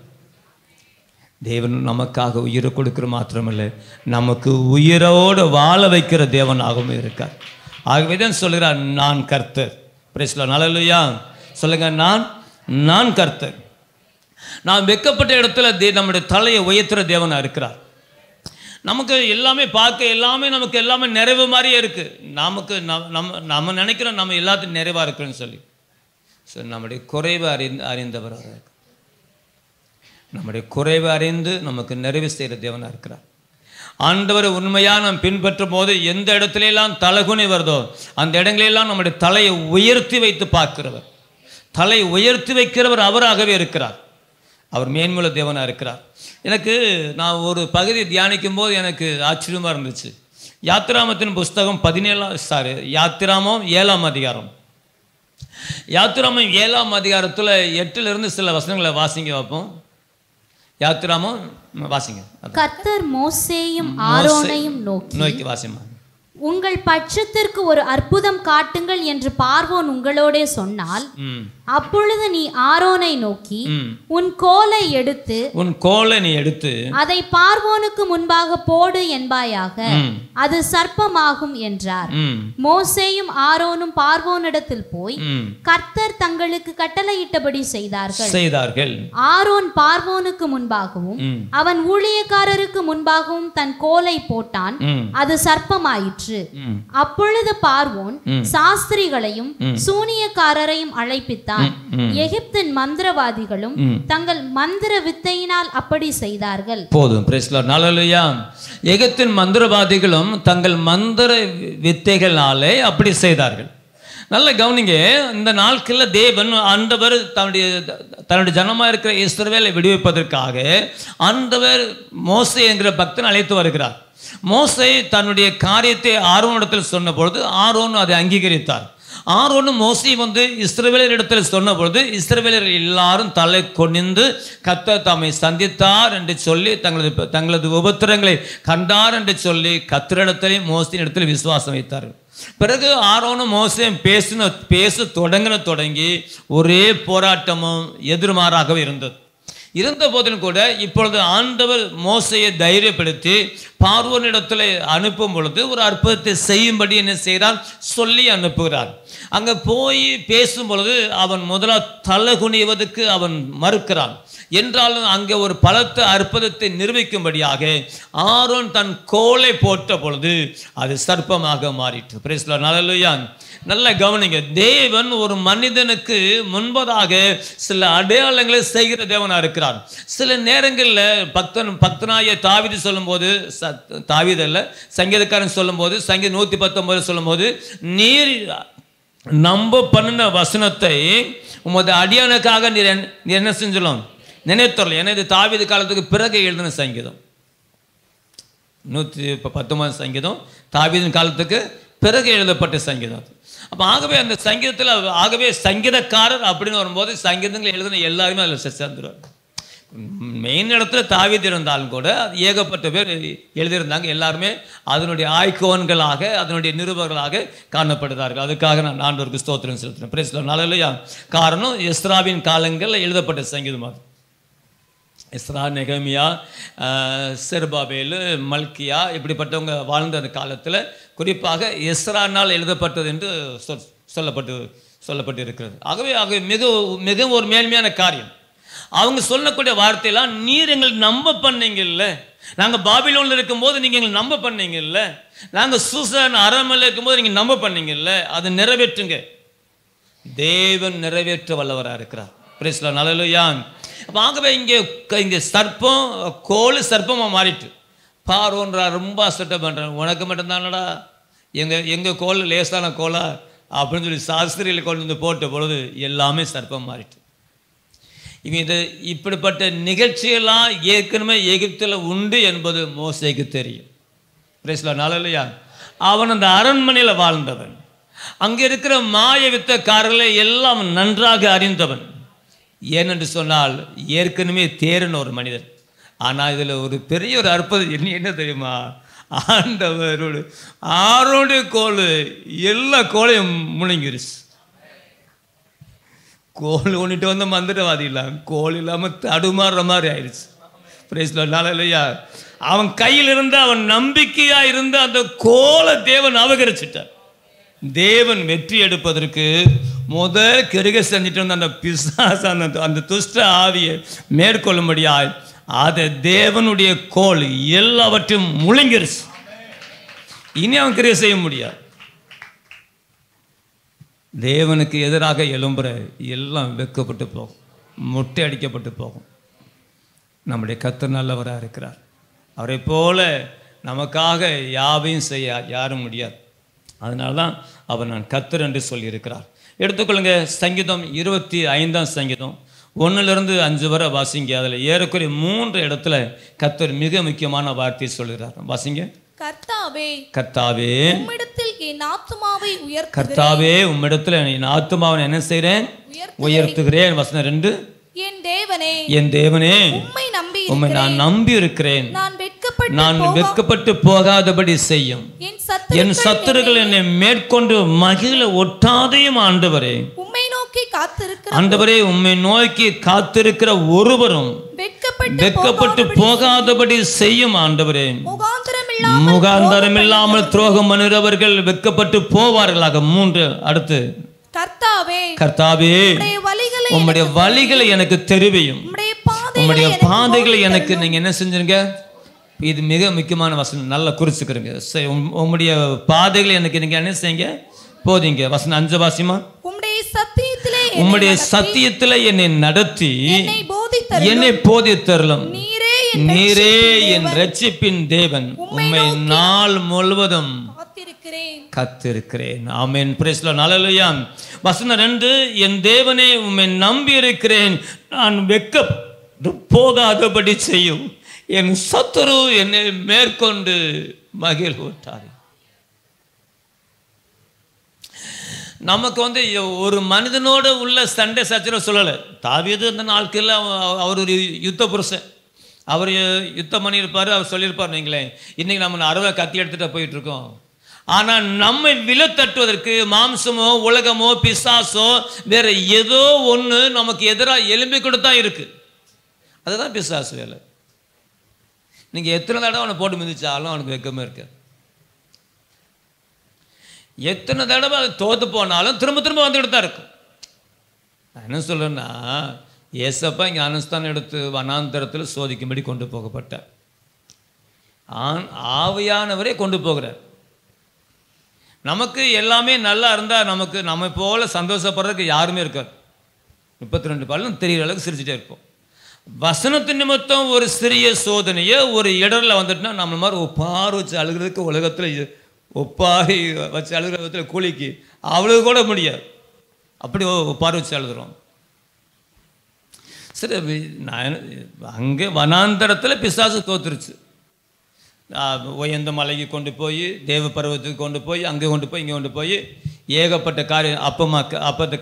தேவன் நமக்காக உயிரை கொடுக்கிற மாத்திரமில்லை, நமக்கு உயிரோடு வாழ வைக்கிற தேவனாகவும் இருக்கார். ஆகவே தான் சொல்கிறார், நான் கர்த்தர். பிரைஸ்ல நல்லலுயா சொல்லுங்க, நான் கர்த்தர். நான் வெக்கப்பட்ட இடத்துல நம்முடைய தலையை உயர்த்துற தேவனாக இருக்கிறார். நமக்கு எல்லாமே பார்க்க நமக்கு எல்லாமே நிறைவு மாதிரியே இருக்கு. நம்ம நினைக்கிறோம் நம்ம எல்லாத்தையும் நிறைவாக இருக்குன்னு சொல்லி. நம்முடைய குறைவை அறிந்தவராக இருக்கு. நம்முடைய குறைவை அறிந்து நமக்கு நிறைவு செய்கிற தேவனாக இருக்கிறார். ஆண்டவரை உண்மையாக நாம் பின்பற்றும் போது எந்த இடத்துலெல்லாம் தலகுனி வருதோ அந்த இடங்களெல்லாம் நம்முடைய தலையை உயர்த்தி வைத்து பார்க்கிறவர், தலை உயர்த்தி வைக்கிறவர் அவராகவே இருக்கிறார். அவர் மேன்முள்ள தேவனாக இருக்கிறார். நான் ஒரு பகுதி தியானிக்கும் போது எனக்கு ஆச்சரியமாக இருந்துச்சு. யாத்திராமத்தின் புஸ்தகம் 7ஆம் அதிகாரம். யாத்திராமம் 7ஆம் அதிகாரத்தில் 8லிருந்து சில வசனங்களை வாசிங்க பார்ப்போம். யாத்திராமம் வாசிங்க. கர்த்தர் மோசேயும் ஆரோனையும் நோக்கி வாசிமா, உங்கள் பட்சத்திற்கு ஒரு அற்புதம் காட்டுங்கள் என்று பார்வோன் உங்களோடே சொன்னால், அப்பொழுது நீ ஆரோனை நோக்கி உன் கோலை எடுத்து அதை பார்வோனுக்கு முன்பாக போடு என்பாயாக, அது சர்ப்பமாகும் என்றார். மோசேயும் ஆரோனும் பார்வோனிடத்தில் போய் கர்த்தர் தங்களுக்கு கட்டளையிட்டபடி செய்தார்கள். ஆரோன் பார்வோனுக்கு முன்பாகவும் அவன் ஊழியக்காரருக்கு முன்பாகவும் தன் கோலை போட்டான், அது சர்ப்பமாயிற்று. அப்பொழுது பார்வோன் சாஸ்திரிகளையும் சூனியக்காரரையும் அழைப்பித்தான். எகிப்தின் மந்திரவாதிகளும் தங்கள் மந்திர வித்தையினால் அப்படி செய்தார்கள். போதும். Praise the Lord. ஹல்லேலூயா. எகிப்தின் மந்திரவாதிகளும் தங்கள் மந்திர வித்தைகளாலே அப்படி செய்தார்கள். நல்ல கவனிங்க. இந்த நாட்களில் தேவன் ஆண்டவர் தன்னுடைய ஜனமாக இருக்கிற இஸ்ரவேலை விடுவிப்பதற்காக ஆண்டவர் மோசே என்கிற பக்தன் அழைத்து வருகிறார். மோசே தன்னுடைய காரியத்தை ஆரோனிடத்தில் சொன்ன பொழுது ஆரோன் அதை அங்கீகரித்தார். ஆரோனும் மோசே இஸ்ரவேலரிடத்தில் சொன்ன பொழுது இஸ்ரவேலர் எல்லாரும் தலை கொனிந்து கர்த்தர் தம்மை சந்தித்தார் என்று சொல்லி தங்களது உபத்திரங்களை கண்டார் என்று சொல்லி கர்த்தரிடத்திலே மோசேயின் இடத்தில் விசுவாசம் வைத்தார்கள். பிறகு ஆரோனும் மோசேயும் பேச தொடங்கி ஒரே போராட்டமும் எதிர்மாறாகவே இருந்த போதிலும் கூட இப்பொழுது ஆண்டவர் மோசையை தைரியப்படுத்தி பார்வோனிடத்தில் அனுப்பும் பொழுது ஒரு அற்புதத்தை செய்யும்படி என்ன செய்கிறார், சொல்லி அனுப்புகிறார். அங்கே போய் பேசும் பொழுது அவன் முதலாக தலை குனிவதற்கு அவன் மறுக்கிறான். என்றாலும் அங்கே ஒரு பலத்த அற்புதத்தை நிரூபிக்கும்படியாக ஆரோன் தன் கோலை போட்ட பொழுது அது சர்ப்பமாக மாறிற்று. Price the Lord. ஹல்லேலூயா. நல்ல கவனிங்க. தேவன் ஒரு மனிதனுக்கு முன்பதாக சில அடையாளங்களை செய்கிற தேவனாக இருக்கிறார். சில நேரங்களில் பக்தனாய தாவீது சொல்லும்போது, தாவீது அல்ல சங்கீதக்காரன் சொல்லும்போது, சங்கீதம் 119 சொல்லும்போது, நீர் நம்ப பண்ணின வசனத்தை உமது அடியானுக்காக நீர் என்ன செஞ்சலாம் நினைத்தரலாம். ஏன்னா இது தாவீது காலத்துக்கு பிறகு எழுதின சங்கீதம். 119 சங்கீதம் தாவீதின் காலத்துக்கு பிறகு எழுதப்பட்ட சங்கீதம். அப்போ ஆகவே அந்த சங்கீதத்தில் ஆகவே சங்கீதக்காரர் அப்படின்னு வரும்போது சங்கீதங்கள் எழுதின எல்லாருமே அதில் சேர்ந்துருவார். மெயின் இடத்துல தாவீது இருந்தாலும் கூட ஏகப்பட்ட பேர் எழுதியிருந்தாங்க. எல்லாருமே அதனுடைய ஆய்கோன்களாக அதனுடைய நிருபர்களாக காணப்படுகிறார்கள். அதுக்காக நான் ஆண்டவருக்கு ஸ்தோத்திரம் செலுத்தினேன். Praise the Lord. ஹல்லேலூயா. காரணம் எஸ்ராவின் காலங்களில் எழுதப்பட்ட சங்கீதம் அது. எஸ்ரா, நெகமியா, செருபாபேல், மல்கியா இப்படிப்பட்டவங்க வாழ்ந்த அந்த காலத்தில் குறிப்பாக எஸ்ரானால் எழுதப்பட்டது என்று சொல்லப்பட்டு இருக்கிறது. ஆகவே மிகவும் ஒரு மேன்மையான காரியம். அவங்க சொல்லக்கூடிய வார்த்தையெல்லாம் நீர் எங்களை நம்ப பண்ணீங்கல்ல, நாங்கள் பாபிலோனில் இருக்கும்போது நீங்கள் எங்களை நம்ப பண்ணீங்கல்ல, நாங்கள் சூசான் அரண்மனையில் இருக்கும்போது நீங்கள் நம்ப பண்ணீங்கல்ல, அதை நிறைவேற்றுங்க. தேவன் நிறைவேற்ற வல்லவராக இருக்கிறார். Praise the Lord. ஹல்லேலூயா. அப்போ ஆகவே இங்கே சர்ப்பம் கோல் சர்ப்பமாக மாறிட்டு பார்வோன்றா ரொம்ப அசட்டை பண்ணுறேன், உனக்கு மட்டும்தானடா எங்கள் கோல் லேசான கோலா அப்படின்னு சொல்லி சாஸ்திரியில் கொண்டு வந்து போட்ட பொழுது எல்லாமே சர்ப்பம் மாறிட்டு. இது இப்படிப்பட்ட நிகழ்ச்சியெல்லாம் ஏற்கனவே எகிப்தில் உண்டு என்பது மோசேக்கு தெரியும். Praise the Lord. ஹல்லேலூயா. அவன் அந்த அரண்மனையில் வாழ்ந்தவன், அங்கே இருக்கிற மாய வித்தக்காரர்களை எல்லாம் நன்றாக அறிந்தவன். ஏனென்று சொன்னால் ஏற்கனவே தேரன் ஒரு மனிதன். ஆனால் இதில் ஒரு பெரிய ஒரு அற்புதம் என்ன தெரியுமா? ஆண்டவரோடு ஆரோடைய கோல் எல்லா கோலையும் முழுங்கிருச்சு. கோல் ஒன்றிட்டு வந்து மந்திரவாதி இல்லாமல் கோல் இல்லாமல் தடுமாறுற மாதிரி ஆயிடுச்சு. Praise the Lord. ஹல்லேலூயா. அவன் கையில் இருந்த அவன் நம்பிக்கையாக இருந்த அந்த கோலை தேவன் அபகரிச்சிட்டார். தேவன் வெற்றி எடுப்பதற்கு கிருக செஞ்சுட்டு இருந்த அந்த பிசாசு அந்த துஷ்ட ஆவியை மேற்கொள்ளும்படியாய் அதை தேவனுடைய கோல் எல்லாவற்றையும் முழுங்கிருச்சு. இனி அவன் கிரியை செய்ய முடியாது. தேவனுக்கு எதிராக எழும்புற எல்லாம் வெக்கப்பட்டு போகும், முட்டை அடிக்கப்பட்டு போகும். நம்முடைய கர்த்தர் நல்லவராக இருக்கிறார். அவரை போல நமக்காக யாவையும் செய்ய யாரும் முடியாது. அதனால தான் அவர் நான் கர்த்தர் என்று சொல்லியிருக்கிறார். எடுத்துக்கொள்ளுங்க, சங்கீதம் 25 சங்கீதம் 1-5 வரை வாசிங்க. அதில் ஏறக்குறைய 3 இடத்துல கர்த்தர் மிக முக்கியமான வார்த்தையை சொல்கிறார். வாசிங்க. கர்த்தாவே, கர்த்தாவே, உம்மிடத்தில் என் ஆத்துமாவை உயர்த்துகிறேன். கர்த்தாவே, உம்மிடத்தில் என் ஆத்துமாவை என்ன செய்கிறேன்? உயர்த்துகிறேன். வசனம் 2. என் தேவனே, என் தேவனே, உம்மை நான் நம்பி இருக்கிறேன். நான் வெட்கப்பட்டு போகாதபடி செய்யும். என் சத்துருக்கள் என்னை மேற்கொண்டு மகிழ ஒட்டாதையும் ஆண்டவரே. ஆண்டவரே, உம்மை நோக்கி காத்திருக்கிற ஒருவரும் வெட்கப்பட்டு போகாதபடி செய்யும் ஆண்டவரே. முகாந்தரம் இல்லாமல் துரோகம் பண்ணுகிறவர்கள் வெட்கப்பட்டு போவார்களாக. 3. அடுத்து, கர்த்தாவே, உம்முடைய வழிகளை எனக்கு தெரிவியும், உம்முடைய பாதைகளை எனக்கு நீங்க என்ன செஞ்சிருங்க? இது மிக முக்கியமான வசனம், நல்லா குறிச்சுக்கிறீங்க. உம்முடைய பாதைகளை எனக்கு நீங்க என்ன செய்யுங்க? போதீங்க. வசனம் 5 வாசிமா. உம்முடைய சத்தியத்திலே என்னை நடத்தி என்னை போதித்தருளும். நீரே என் ரட்சிப்பின் தேவன், உம்மை நாள் முழுவதும் காத்திருக்கிறேன். Amen. Praise the Lord. Hallelujah. வசனம் 2. என் தேவனே, உம்மை நம்பி இருக்கிறேன். நான் வெட்கப்பட்டு போகாதபடி செய்யும். என் சத்துரு என்னை மேற்கொண்டு மகிழ்வுட்டார். நமக்கு ஒரு மனிதனோடு உள்ள சண்டை சச்சரவு சொல்லலை. தாவீது அந்த நாட்களில் அவர் ஒரு யுத்த புருஷன். அவர் யுத்தம் பண்ணியிருப்பார், அவர் சொல்லியிருப்பார். நீங்களே இன்னைக்கு நம்ம 60 கத்தி எடுத்துகிட்டு போயிட்டு இருக்கோம். ஆனால் நம்மை விழத்தட்டுவதற்கு மாம்சமோ உலகமோ பிசாசோ வேற ஏதோ ஒன்று நமக்கு எதிராக எலும்பி கொடுத்தா இருக்கு. அதுதான் பிசாசு வேலை. நீங்கள் எத்தனை தடவை அவனை போட்டு மிதிச்சாலும் அவனுக்கு வெக்கமே இருக்கு. எத்தனை தடவை தோத்து போனாலும் திரும்ப திரும்ப வந்துக்கிட்டு தான் இருக்கும். நான் என்ன சொல்றேன்னா, ஏசப்பா இங்கே அனுஸ்தானம் எடுத்து வனாந்தரத்தில் சோதிக்கும்படி கொண்டு போகப்பட்டார். ஆவியானவரே கொண்டு போகிறார். நமக்கு எல்லாமே நல்லா இருந்தால் நமக்கு நம்ம போல சந்தோஷப்படுறதுக்கு யாருமே இருக்காது. 32 பாலும் தெரிகிற அளவுக்கு சிரிச்சுட்டே இருப்போம். வசனத்து நிமித்தம் ஒரு சிறிய சோதனையை ஒரு இடரில் வந்துட்டுனா நம்மள மாதிரி ஒப்பாறு வச்சு அழுகிறதுக்கு உலகத்தில் ஒப்பாரி வச்சு அழுகிற விதத்தில் கூலிக்கு அவ்வளவு கூட முடியாது. அப்படி ஒப்பாறு வச்சு அழுதுறோம். சரி, நான் அங்கே வனாந்தரத்தில் பிசாசு தோத்துருச்சு. உயர்ந்த மலைக்கு கொண்டு போய் தேவ பருவத்துக்கு கொண்டு போய் அங்கே கொண்டு போய் இங்கே கொண்டு போய் ஏகப்பட்ட காரியம் அப்பத்தை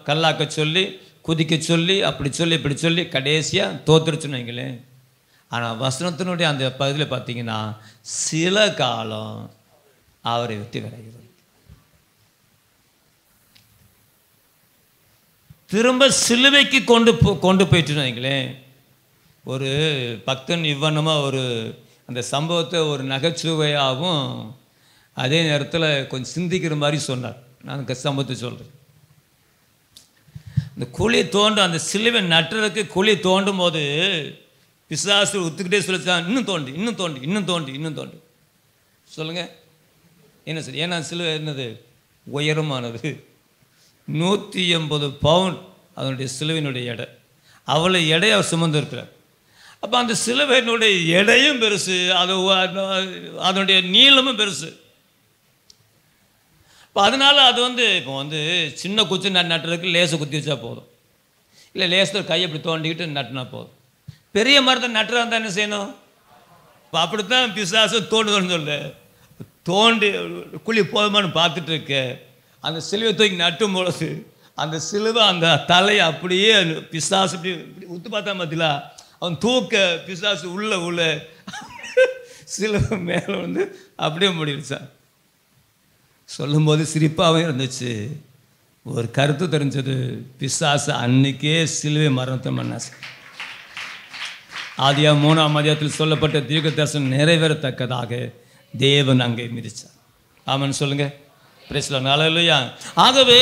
கல்லாக்க சொல்லி குதிக்க சொல்லி அப்படி சொல்லி இப்படி சொல்லி கடைசியாக தோத்துருச்சுன்னு வைங்களேன். ஆனால் வசனத்தினுடைய அந்த பகுதியில் பார்த்தீங்கன்னா சில காலம் அவரை விட்டு விலகிறது. திரும்ப சிலுவைக்கு கொண்டு போயிட்டுன்னு வைங்களேன். ஒரு பக்தன் இவ்வண்ணமாக ஒரு அந்த சம்பவத்தை ஒரு நகைச்சுவையாகவும் அதே நேரத்தில் கொஞ்சம் சிந்திக்கிற மாதிரி சொன்னார். நான் சம்பவத்தை சொல்கிறேன். இந்த குழி அந்த சிலுவை நட்டுறதுக்கு குழி தோண்டும் போது பிசாசு ஒத்துக்கிட்டே சொல்லிச்சான், இன்னும் தோண்டி இன்னும் தோண்டி இன்னும் தோண்டி இன்னும் தோண்டி. சொல்லுங்கள் என்ன சார்? ஏன்னா சிலுவை என்னது? உயரமானது. 180 பவுண்ட் அதனுடைய சிலுவையினுடைய எடை. அவ்வளோ எடையை அவர் சுமந்து இருக்கிறார். அப்போ அந்த சிலுவையினுடைய எடையும் பெருசு, அதனுடைய நீளமும் பெருசு. இப்போ அதனால் அது இப்போ சின்ன குச்சி நட்டுறதுக்கு லேசை குத்தி வச்சா போதும், இல்லை லேசில் கையை இப்படி தோண்டிக்கிட்டு நட்டுனா போதும். பெரிய மரத்தை நட்டுறா இருந்தால் என்ன செய்யணும்? இப்போ அப்படித்தான் பிசாசு தோண்டுதல்னு சொல்லு. தோண்டி குழி போதுமானு பார்த்துட்டு இருக்க அந்த சிலுவை தூக்கி நட்டும் பொழுது அந்த சிலுவை அந்த தலையை அப்படியே பிசாசு இப்படி இப்படி உத்து பார்த்தா பார்த்தீங்களா, அவன் தூக்க பிசாசு உள்ள சிலுவை மேலே அப்படியே முடிடுச்சான். சொல்லும்போது சிரிப்பாகவும் இருந்துச்சு. ஒரு கருத்து தெரிஞ்சது, பிசாசு அன்னைக்கே சிலுவை மரணத்தை பண்ணாச்சு. ஆதியா 3ஆம் அதிகாரத்தில் சொல்லப்பட்ட தீர்க்க தரிசனம் நிறைவேறத்தக்கதாக தேவன் அங்கே மிதிச்சார். ஆமான்னு சொல்லுங்க. பிரைஸ்லார்ட். ஹல்லேலூயா. ஆகவே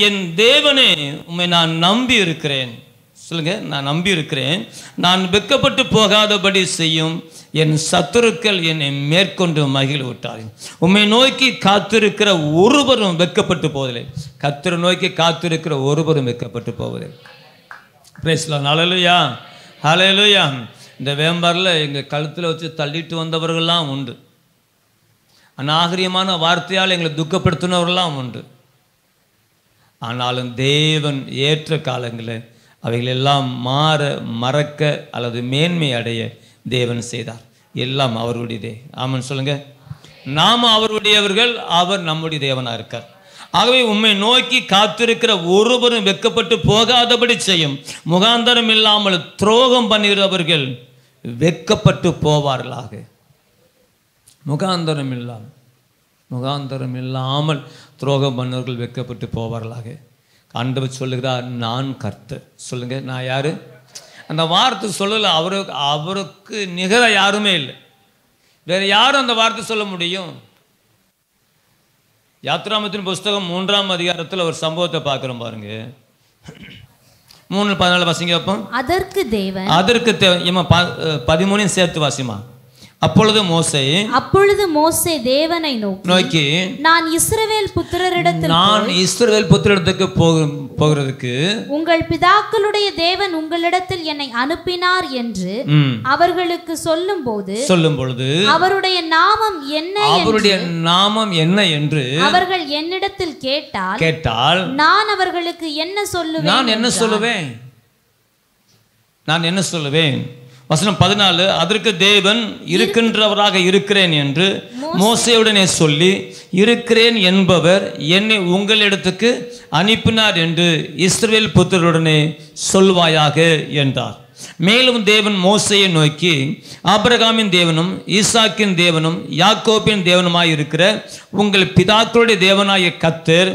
என் தேவனே உம்மை நான் நம்பி இருக்கிறேன். சொல்லுங்க, நான் நம்பி இருக்கிறேன். நான் வெட்கப்பட்டு போகாதபடி செய்யும் என் சத்துருக்கள் என்னை மேற்கொண்டு மகிழ விட்டார்கள். உம்மை நோக்கி காத்திருக்கிற ஒருவரும் வெட்கப்பட்டு போவதில்லை. கர்த்தரை நோக்கி காத்திருக்கிற ஒருவரும் வெட்கப்பட்டு போவதில்லை. பிரைஸ்லார்ட். ஹல்லேலூயா. ஹல்லேலூயா. இந்த வேம்பாரில் எங்கள் கழுத்தில் வச்சு தள்ளிட்டு வந்தவர்கள்லாம் உண்டு. அநாகரிகமான வார்த்தையால் எங்களை துக்கப்படுத்தினவர்கள்லாம் உண்டு. ஆனாலும் தேவன் ஏற்ற காலங்களில் அவைகளெல்லாம் மறக்க அல்லது மேன்மை அடைய தேவன் செய்தார். எல்லாம் அவருடையதே. ஆமான்னு சொல்லுங்க. நாம் அவருடையவர்கள், அவர் நம்முடைய தேவனாக இருக்கார். ஆகவே உம்மை நோக்கி காத்திருக்கிற ஒருவரும் வெட்கப்பட்டு போகாதபடி செய்யும். முகாந்தரம் இல்லாமல் துரோகம் பண்ணுகிறவர்கள் வெட்கப்பட்டு போவார்களாக. முகாந்தரம் இல்லாமல் துரோகம் பண்ணவர்கள் வெட்கப்பட்டு போவார்களாக. ஆண்டவர் சொல்லுகிறார், நான் கர்த்தர். சொல்லுங்க, நான் யாரு? அந்த வார்த்தை சொல்லலை. அவருக்கு நிகர யாருமே இல்லை. வேற யாரும் அந்த வார்த்தை சொல்ல முடியும்? யாத்ராமத்தின் புஸ்தகம் 3ஆம் அதிகாரத்தில் ஒரு சம்பவத்தை பார்க்குறோம் பாருங்க. 3:14 வாசிங்க. அப்போ அதற்கு தேவன் 13 சேர்த்து வாசிமா. அப்பொழுது மோசே தேவனை நோக்கி, நான் இஸ்ரவேல் புத்திரரிடத்துக்கு போகிறதுக்கு உங்கள் பிதாக்களுடைய தேவன் உங்களிடத்தில் என்னை அனுப்பினார் என்று அவர்களுக்கு சொல்லும் பொழுது அவருடைய நாமம் என்ன என்று அவர்கள் என்னிடத்தில் கேட்டால் நான் அவர்களுக்கு என்ன சொல்லுவேன்? வசனம் 14. அதற்கு தேவன் இருக்கின்றவராக இருக்கிறேன் என்று மோசேயுடனே சொல்லி, இருக்கிறேன் என்பவர் என்னை உங்களிடத்துக்கு அனுப்பினார் என்று இஸ்ரவேல் புத்திரருடனே சொல்வாயாக என்றார். மேலும் தேவன் மோசேயை நோக்கி, ஆபிரகாமின் தேவனும் ஈசாக்கின் தேவனும் யாக்கோபின் தேவனுமாய் இருக்கிற உங்கள் பிதாக்களுடைய தேவனாய கர்த்தர்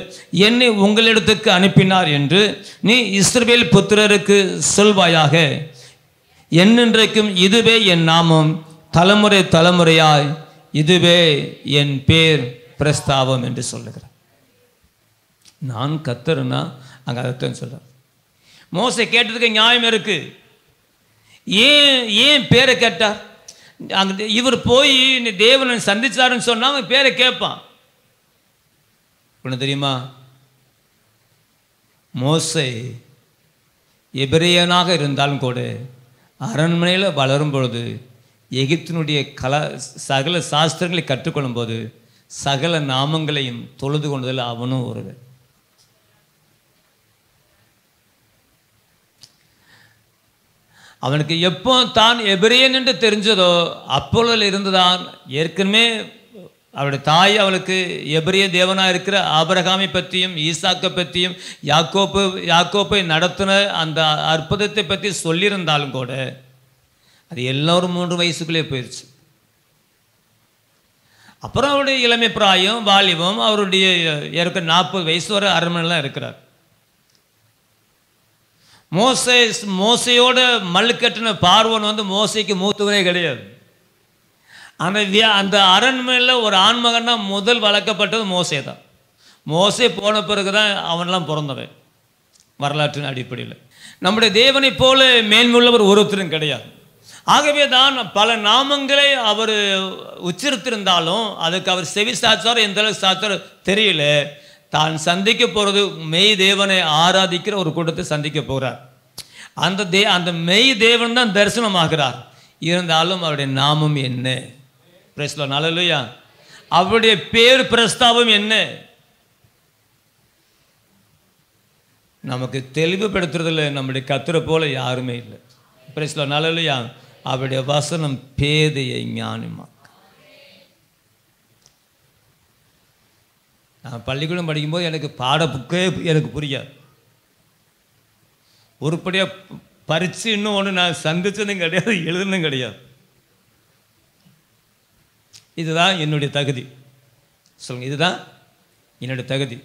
என்னை உங்களிடத்துக்கு அனுப்பினார் என்று நீ இஸ்ரவேல் புத்திரருக்கு சொல்வாயாக. என்னென்றைக்கும் இதுவே என் நாமம், தலைமுறை தலைமுறையாய் இதுவே என் பேர் பிரஸ்தாபம் என்று சொல்லுகிறார். நான் கர்த்தர்னா அங்கே அதைத்தான் சொல்றார். மோசே கேட்டதுக்கு நியாயம் இருக்கு. ஏன் பேரை கேட்டார்? அங்கே இவர் போய் தேவனை சந்திச்சாருன்னு சொன்னா அவன் பேரை கேட்பான். ஒன்று தெரியுமா? மோசே எபிரேயனாக இருந்தாலும் கூட அரண்மனையில் வளரும் பொழுது எகிப்தினுடைய சகல சாஸ்திரங்களை கற்றுக்கொள்ளும் போது சகல நாமங்களையும் தொழுது கொண்டதில் அவனும் ஒருவன். அவனுக்கு எப்போ தான் எபிரேயன் என்று தெரிஞ்சதோ அப்பொழுதில் இருந்துதான் ஏற்கனவே அவருடைய தாய் அவளுக்கு எபிரிய தேவனாக இருக்கிற ஆபிரகாமை பற்றியும் ஈசாக்கை பற்றியும் யாக்கோப்பை நடத்தின அந்த அற்புதத்தை பற்றி சொல்லியிருந்தாலும் கூட அது எல்லோரும் 3 வயசுக்குள்ளே போயிடுச்சு. அப்புறம் அவருடைய இளமை பிராயம் வாலிபம் அவருடைய 40 வயசு வரை அரண்மனைலாம் இருக்கிறார். மோசையோட மல்லு கட்டின பார்வோன் மோசைக்கு மூத்தவரே கிடையாது. அந்த அரண்மனையில் ஒரு ஆண்மகன்னா முதல் வளர்க்கப்பட்டது மோசே தான். மோசே போன பிறகு தான் அவன்லாம் பிறந்தவன் வரலாற்றின் அடிப்படையில். நம்முடைய தேவனை போல மேன்மையுள்ளவர் ஒருத்தரும் கிடையாது. ஆகவே தான் பல நாமங்களை அவர் உச்சரித்திருந்தாலும் அதுக்கு அவர் செவி சாச்சாரம் எந்த அளவுக்கு சாச்சாரம் தெரியல. தான் சந்திக்க போகிறது மெய் தேவனை ஆராதிக்கிற ஒரு கூட்டத்தை சந்திக்க போகிறார். அந்த மெய் தேவன் தான் தரிசனமாகிறார். இருந்தாலும் அவருடைய நாமம் என்ன? பிரைஸ் தி லார்ட், ஹல்லேலூயா. அவருடைய பேர் பிரஸ்தாபம் என்ன? நமக்கு தெளிவுபடுத்துறதுல நம்முடைய கர்த்தரை போல யாருமே இல்லை. பிரைஸ் தி லார்ட், ஹல்லேலூயா. அவருடைய வசனம் பேதையை ஞானிமாக்கும். நான் பள்ளிக்கூடம் படிக்கும்போது எனக்கு பாட புக்கே எனக்கு புரியாது. உருப்படியாக பரிச்சு இன்னும் ஒன்று நான் சந்திச்சதும் கிடையாது, எழுதுனதும் கிடையாது. இதுதான் என்னுடைய தகுதி. சொல்லுங்கள், இதுதான் என்னுடைய தகுதி.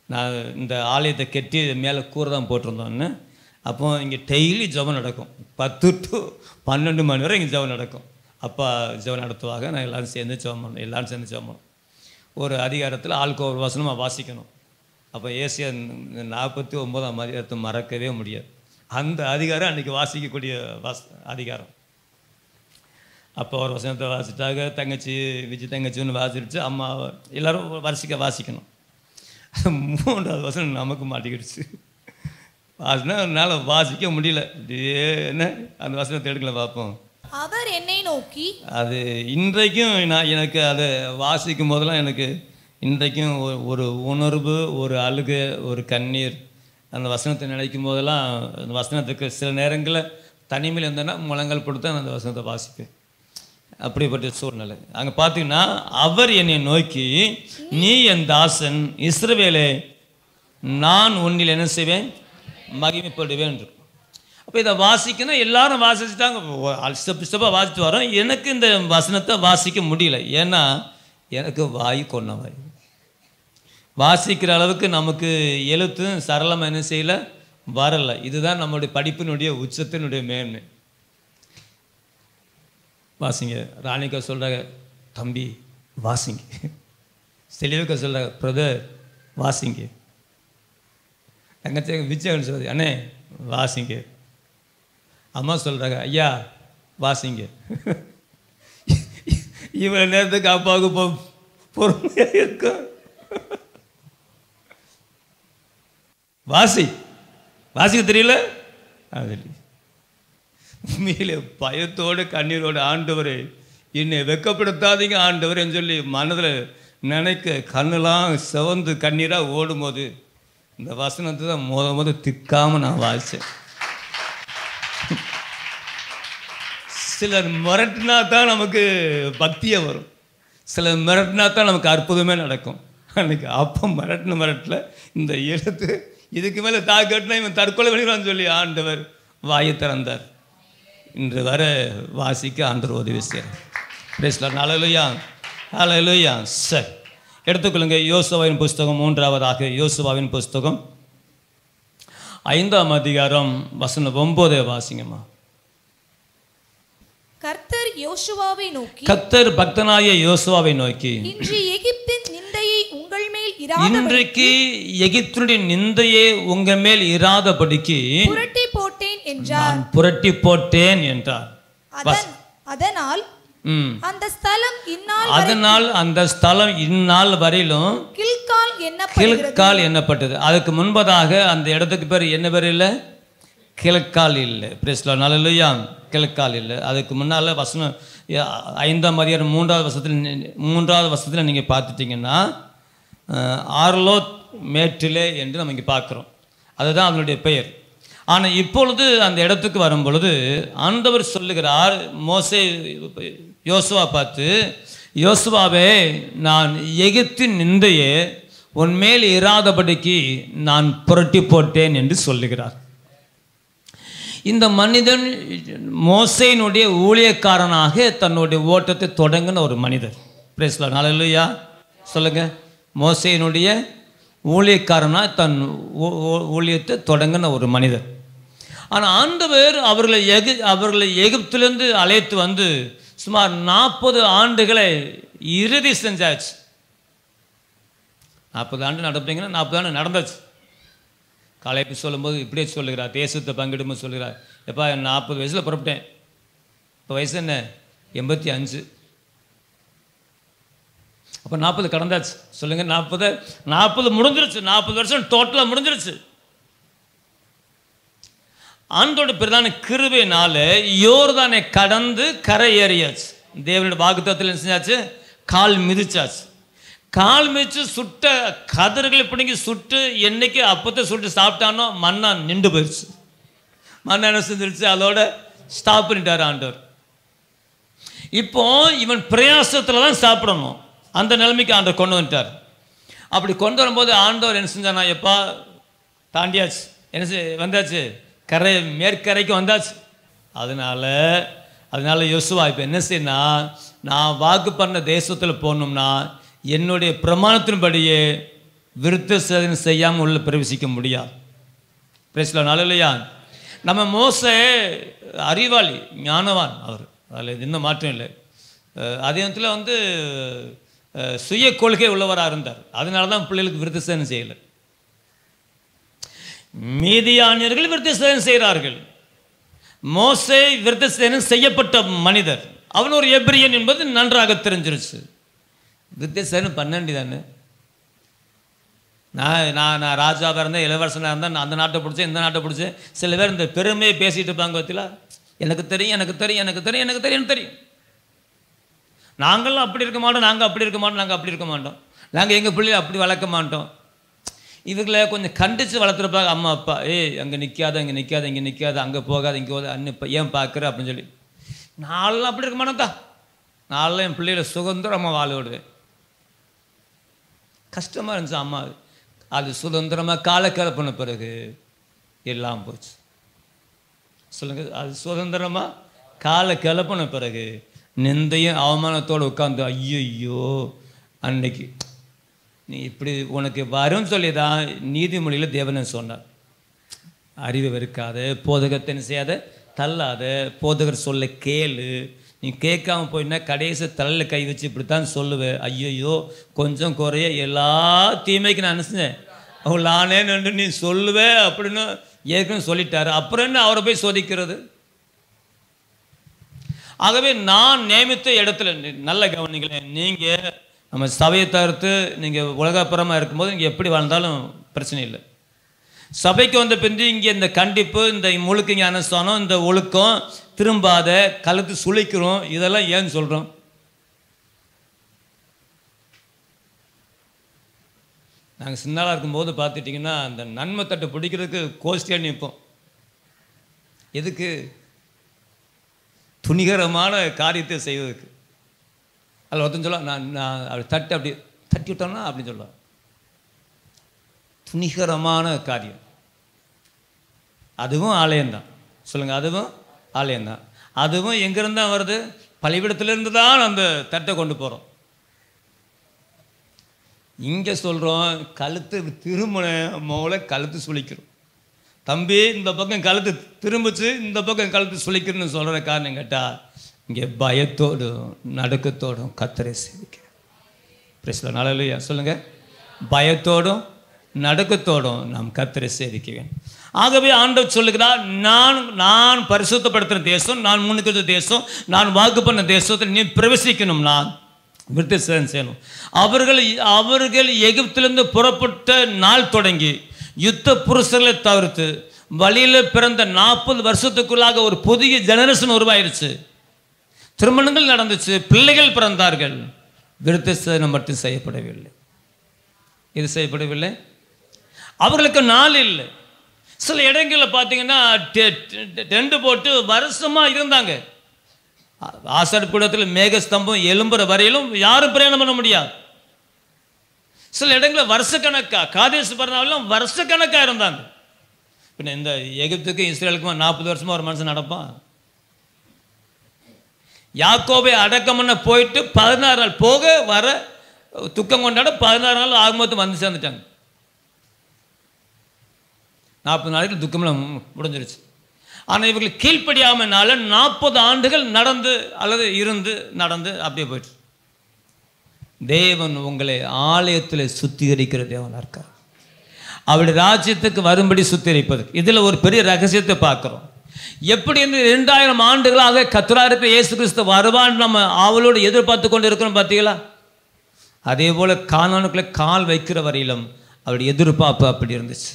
நான் இந்த ஆலயத்தை கட்டி மேலே கூரை தான் போட்டிருந்தோன்னு. அப்போ இங்கே டெய்லி ஜெபம் நடக்கும். 10 to 12 மணி வரை இங்கே ஜெபம் நடக்கும். அப்பா ஜெபம் நடத்துவாங்க. நான் எல்லோரும் சேர்ந்து ஜெபம் பண்ணணும். எல்லோரும் சேர்ந்து ஜெபம் பண்ணணும். ஒரு அதிகாரத்தில் ஆளுக்கு ஒரு வசனமாக வாசிக்கணும். அப்போ ஏசியா 49ஆம் அதிகாரத்தை மறக்கவே முடியாது. அந்த அதிகாரம் அன்றைக்கி வாசிக்கக்கூடிய அதிகாரம். அப்போ ஒரு வசனத்தை வாசிட்டாங்க. தங்கச்சி தங்கச்சின்னு வாசிடுச்சு. அம்மா எல்லோரும் வாசிக்கணும். 3வது வசனம் நமக்கு மாட்டிக்கிடுச்சு. அதனால வாசிக்க முடியல. என்ன அந்த வசனத்தை எடுக்கல பார்ப்போம். அவர் என்னை நோக்கி, அது இன்றைக்கும் எனக்கு அதை வாசிக்கும் போதெல்லாம் எனக்கு இன்றைக்கும் ஒரு உணர்வு, ஒரு அழுகை, ஒரு கண்ணீர். அந்த வசனத்தை நினைக்கும் போதெல்லாம் அந்த வசனத்துக்கு சில நேரங்களில் தனிமையில் இருந்தேன்னா முழங்கால் போட்டு அந்த வசனத்தை வாசிப்பேன். அப்படிப்பட்ட சூழ்நிலை. அங்கே பார்த்தீங்கன்னா அவர் என்னை நோக்கி, நீ என் தாசன் இஸ்ரவேலே, நான் உன்னில் என்ன செய்வேன், மகிமைப்படுவேன் என்று. அப்போ இதை வாசிக்கணும். எல்லாரும் வாசிச்சுட்டாங்க, ஸ்டெப்பாக வாசித்து வரோம். எனக்கு இந்த வசனத்தை வாசிக்க முடியல. ஏன்னா எனக்கு வாய் கொன்னவாய். வாசிக்கிற அளவுக்கு நமக்கு எழுத்தும் சரளமாக என்ன செய்யலை, வரலை. இதுதான் நம்மளுடைய படிப்பினுடைய உச்சத்தினுடைய மேன்மை. வாசிங்க. ராணிக்கா சொல்கிறாங்க, தம்பி வாசிங்க. செலிவுக்கா சொல்கிறாங்க, பிரதர் வாசிங்க. தங்கச்சி விஜயன் சொல்கிறது, அண்ணே வாசிங்க. அம்மா சொல்கிறாங்க, ஐயா வாசிங்க. இவ்வளோ நேரத்துக்கு அப்பாவுக்கு பொறுமையாக இருக்கும். வாசிக்க தெரியல. அது உண்மையிலே பயத்தோடு கண்ணீரோடு, ஆண்டவரே என்னை வெட்கப்படுத்தாதீங்க ஆண்டவரேன்னு சொல்லி மனதில் நினைக்க கண்ணெல்லாம் சிவந்து கண்ணீராக ஓடும்போது இந்த வசனத்தை தான் முத திக்காமல் நான் வாசித்தேன். சிலர் மிரட்டினா தான் நமக்கு பக்தியே வரும். சிலர் மிரட்டினா தான் நமக்கு அற்புதமே நடக்கும். அன்றைக்கி அப்போ மிரட்டில் இந்த எழுத்து இதுக்கு மேலே தாக்கட்டினா இவன் தற்கொலை பண்ணிடுவான்னு சொல்லி ஆண்டவர் வாயை திறந்தார். இன்று வர வாசிக்க ஆண்டவர் உதவி செய்கிறார். பேசலாம். ஹல்லேலூயா, ஹல்லேலூயா. சரி, எடுத்துக்கொள்ளுங்க. யோசுவாவின் புஸ்தகம் 3ஆவதாக. யோசுவாவின் புஸ்தகம் 5ஆம் அதிகாரம் வசனம் 9 வாசிங்கம்மா. கர்த்தர் யோசுவாவை நோக்கி, கர்த்தர் பக்தனாகிய யோசுவாவை நோக்கி, இன்று எகிப்தின் நிந்தையை உங்கள் மேல் இன்றைக்கு எகிப்தினுடைய நிந்தையை உங்கள் மேல் இராதபடிக்கு புரட்டி போட்டேன் என்றார். நான் புரட்டி போட்டேன் என்றார். அதனால் அந்த ஸ்தலம் இந்நாள் வரையிலும் கில்கால் எண்ணப்பட்டது. அதுக்கு முன்பதாக அந்த இடத்துக்கு பேர் என்ன பேர் இல்லை, கிழக்கால் இல்லை. பிரைஸ் தி லார்ட், ஹல்லேலூயா. கிழக்கால் இல்லை. அதுக்கு முன்னால் வசனம் 5ஆம் அதிகாரம் 3வது வசனத்தில் நீங்கள் பார்த்துட்டிங்கன்னா ஆர்லோத் மேட்டிலே என்று நம்ம இங்கே பார்க்குறோம். அதுதான் அதனுடைய பெயர். ஆனால் இப்பொழுது அந்த இடத்துக்கு வரும் பொழுது ஆண்டவர் சொல்லுகிறார், மோசே யோசுவா பார்த்து, யோசுவாவே, நான் எகிப்தின் நிந்தையே உன்மேல் இராதபடிக்கு நான் புரட்டி போட்டேன் என்று சொல்லுகிறார். இந்த மனிதன் மோசேயினுடைய ஊழியக்காரனாக தன்னுடைய ஓட்டத்தை தொடங்கின ஒரு மனிதர். பிரைஸ் லார்ட், ஹல்லேலூயா சொல்லுங்க. மோசேயினுடைய ஊழியக்காரனாக தன் ஊழியத்தை தொடங்கின ஒரு மனிதர். ஆனால் ஆண்டவர் அவர்களை எகிப்திலிருந்து அழைத்து வந்து சுமார் 40 ஆண்டுகளை இறுதி செஞ்சாச்சு. 40 ஆண்டு நடப்பீங்கன்னா 40 ஆண்டு நடந்தாச்சு. காலைப்பு சொல்லும்போது இப்படியே சொல்லுகிறார், தேசத்தை பங்கிடும்போது சொல்லுகிறார், எப்பா 40 வயசில் புறப்பட்டேன், இப்போ வயசு என்ன 85. அப்போ 40 கடந்தாச்சு. சொல்லுங்கள், 40 முடிஞ்சிருச்சு. 40 வருஷம் டோட்டலாக முடிஞ்சிருச்சு. ஆண்டோட பிரதான கிருபையினால யோர்தானை கடந்து கரை ஏறியாச்சு. தேவனுடைய வாக்குத்தத்தத்தில் என்ன செஞ்சாச்சு? கால் மிதிச்சாச்சு. கால் மிதிச்சு சுட்ட கதிர்களை பிடிங்கி சுட்டு என்னைக்கு அப்பத்தை சுட்டு சாப்பிட்டானோ மண்ணா நின்று போயிடுச்சு. மண்ணா என்ன செஞ்சிருச்சு? அதோட ஸ்டாப் பண்ணிட்டார் ஆண்டவர். இப்போ இவன் பிரயாசத்தில் தான் சாப்பிடணும், அந்த நிலைமைக்கு ஆண்டவர் கொண்டு வந்துட்டார். அப்படி கொண்டு வரும்போது ஆண்டவர் என்ன செஞ்சானா, எப்பா தாண்டியாச்சு, என்ன வந்தாச்சு, கரை மேற்கரைக்கு வந்தாச்சு. அதனால யோசுவா இப்போ என்ன செய்யனா, நான் வாக்கு பண்ண தேசத்தில் போகணும்னா என்னுடைய பிரமாணத்தின்படியே விருத்த சேதனை செய்யாமல் உள்ள பிரவேசிக்க முடியாது. பேசலாம் நல்லையா? நம்ம மோசே அறிவாளி, ஞானவான், அவர் அதில் இன்னும் மாற்றம் இல்லை. அதே நேரத்தில் வந்து சுய கொள்கை உள்ளவராக இருந்தார். அதனால தான் பிள்ளைகளுக்கு விருத்த சேதனை செய்யலை. மீதியானியர்கள் விருத்த சேதனை செய்கிறார்கள். மோசே விருத்த சேதனை செய்யப்பட்ட மனிதர். அவன் ஒரு எபிரியன் என்பது நன்றாக தெரிஞ்சிருச்சு. விருத்த சேதனை பண்ண வேண்டியதானே. நான் ராஜாவாக இருந்தேன், இளவரசனாக இருந்தேன், நான் அந்த நாட்டை பிடிச்சேன், இந்த நாட்டை பிடிச்சேன். சில பேர் இந்த பெருமையை பேசிட்டு இருப்பாங்க பார்த்தீங்களா, எனக்கு தெரியும், எனக்கு தெரியும், எனக்கு தெரியும், எனக்கு தெரியும், எனக்கு தெரியும். நாங்களும் அப்படி இருக்க மாட்டோம், நாங்கள் அப்படி இருக்க மாட்டோம், நாங்கள் அப்படி இருக்க மாட்டோம், நாங்கள் எங்கள் பிள்ளைகளை அப்படி வளர்க்க மாட்டோம். இவர்களை கொஞ்சம் கண்டித்து வளர்த்துருப்பாங்க அம்மா அப்பா. அங்கே நிற்காத, இங்கே நிற்காத, இங்கே நிற்காத, அங்கே போகாத, இங்கே போகாத, அண்ணன் ஏன் பார்க்குற அப்படின்னு சொல்லி. நான்லாம் அப்படி இருக்க மாட்டேன்க்கா, நான்லாம் என் பிள்ளைகளை சுதந்திரமாக வாழ விடுவேன். கஷ்டமாக இருந்துச்சு அம்மா. அது சுதந்திரமாக காலக்கால பண்ண பிறகு எல்லாம் போச்சு. சொல்லுங்கள், அது சுதந்திரமாக காலை கிளப்பின பிறகு நிந்தையும் அவமானத்தோடு உட்காந்து, ஐயோ அன்னைக்கு நீ இப்படி உனக்கு வரும்னு சொல்லி தான் நீதிமொழியில் தேவன் சொன்னார். அறிவை வெறுக்காத, போதகத்தை செய்யாத, தள்ளாத, போதகர் சொல்ல கேளு. நீ கேட்காம போயின்னா கடைசி தலையில் கை வச்சு இப்படித்தான் சொல்லுவேன். ஐயோ கொஞ்சம் குறைய எல்லா தீமைக்கு நான் நினச்சேன் அவளானே நின்று நீ சொல்லுவேன் அப்படின்னு ஏற்கனவே சொல்லிட்டாரு. அப்புறம் என்ன அவரை போய் சோதிக்கிறது? ஆகவே நான் நியமித்த இடத்துல நல்ல கவனிங்களேன். நீங்கள் நம்ம சபையை தவிர்த்து நீங்கள் உலகப்புறமாக இருக்கும்போது நீங்கள் எப்படி வாழ்ந்தாலும் பிரச்சனை இல்லை. சபைக்கு வந்த பிந்தி இங்கே இந்த கண்டிப்பு, இந்த முழுக்க ஞானஸ்தானம், இந்த ஒழுக்கம், திரும்பாத, கழுத்து சுழிக்கிறோம், இதெல்லாம் ஏன்னு சொல்கிறோம்? நாங்கள் சின்னாளாக இருக்கும்போது பார்த்துட்டிங்கன்னா அந்த நன்மை தட்டை பிடிக்கிறதுக்கு கோஷ்டியாக நிற்போம். எதுக்கு? துணிகரமான காரியத்தை செய்வதற்கு. அதில் ஒருத்தன் சொல்ல, நான் அப்படி தட்டு அப்படி தட்டி விட்டோம்னா அப்படின்னு சொல்லுவான். துணிகரமான காரியம், அதுவும் ஆலயம்தான். சொல்லுங்கள், அதுவும் ஆலயம்தான். அதுவும் எங்கேருந்து தான் வருது? பள்ளிவிடத்துலேருந்து தான் அந்த தட்டை கொண்டு போகிறோம். இங்கே சொல்கிறோம் கழுத்து திரும்பின மூளை கழுத்து சுழிக்கிறோம். தம்பி இந்த பக்கம் கழுத்து திரும்பிச்சு, இந்த பக்கம் கழுத்து சுழிக்கிறன்னு சொல்கிற காரணம் கேட்டால் இங்கே பயத்தோடும் நடுக்கத்தோடும் கர்த்தரை சேவிக்கிறேன். பிரச்சனை நல்லையா? சொல்லுங்கள், பயத்தோடும் நடுக்கத்தோடும் நாம் கர்த்தரை சேவிக்கிறேன். ஆகவே ஆண்டவர் சொல்லுகிறார், நான் பரிசுத்தப்படுத்துகிற தேசம், நான் முன்னுக்கிற தேசம், நான் வாக்கு பண்ண தேசத்தில் நீ பிரவேசிக்கணும், நான் விருத்த சேதனை செய்யணும். அவர்கள் எகிப்திலிருந்து புறப்பட்ட நாள் தொடங்கி யுத்த புருஷர்களை தவிர்த்து வழியில் பிறந்த 40 வருஷத்துக்குள்ளாக ஒரு புதிய ஜெனரேஷன் உருவாயிருச்சு. திருமணங்கள் நடந்துச்சு, பிள்ளைகள் பிறந்தார்கள். விருத்த சேதனை மட்டும் செய்யப்படவில்லை. இது செய்யப்படவில்லை. அவர்களுக்கு நாள் இல்லை. சில இடங்களில் பார்த்தீங்கன்னா டென்ட் போட்டு வருஷமாக இருந்தாங்க. ஆசாரிப்பீடத்தில் மேகஸ்தம்பம் எழும்புற வரையிலும் யாரும் பிரயாணம் பண்ண முடியாது. சில இடங்களில் வருஷக்கணக்காக, காதேஸ் பர்னேவிலும் வருஷக்கணக்காக இருந்தாங்க. பின்ன இந்த எகிப்துக்கும் இஸ்ரேலுக்கும் 40 வருஷமாக ஒரு மனுஷன் நடப்பான்? யாக்கோபை அடக்கம் பண்ண போயிட்டு 16 நாள் போக வர துக்கம் கொண்டாட 16 நாள் ஆகும்போது வந்து சேர்ந்துட்டாங்க. 40 நாளைக்கு துக்கம்லாம் முடிஞ்சிருச்சு. ஆனால் இவர்கள் கீழ்ப்படியாமனால 40 ஆண்டுகள் நடந்து அல்லது இருந்து நடந்து அப்படியே போயிட்டு. தேவன் உங்களை ஆலயத்தில் சுத்திகரிக்கிற தேவனாக இருக்கார். அவருடைய ராஜ்யத்துக்கு வரும்படி சுத்திகரிப்பது. இதில் ஒரு பெரிய ரகசியத்தை பார்க்குறோம். எப்படி இந்த 2000 ஆண்டுகளாக கர்த்தராகிய இருக்கிற இயேசு கிறிஸ்து வருவான்னு நம்ம அவளோடு எதிர்பார்த்து கொண்டு இருக்கிறோம் பார்த்தீங்களா? அதே போல் கானானுக்குள்ளே கால் வைக்கிற வரையிலும் அவருடைய எதிர்பார்ப்பு அப்படி இருந்துச்சு.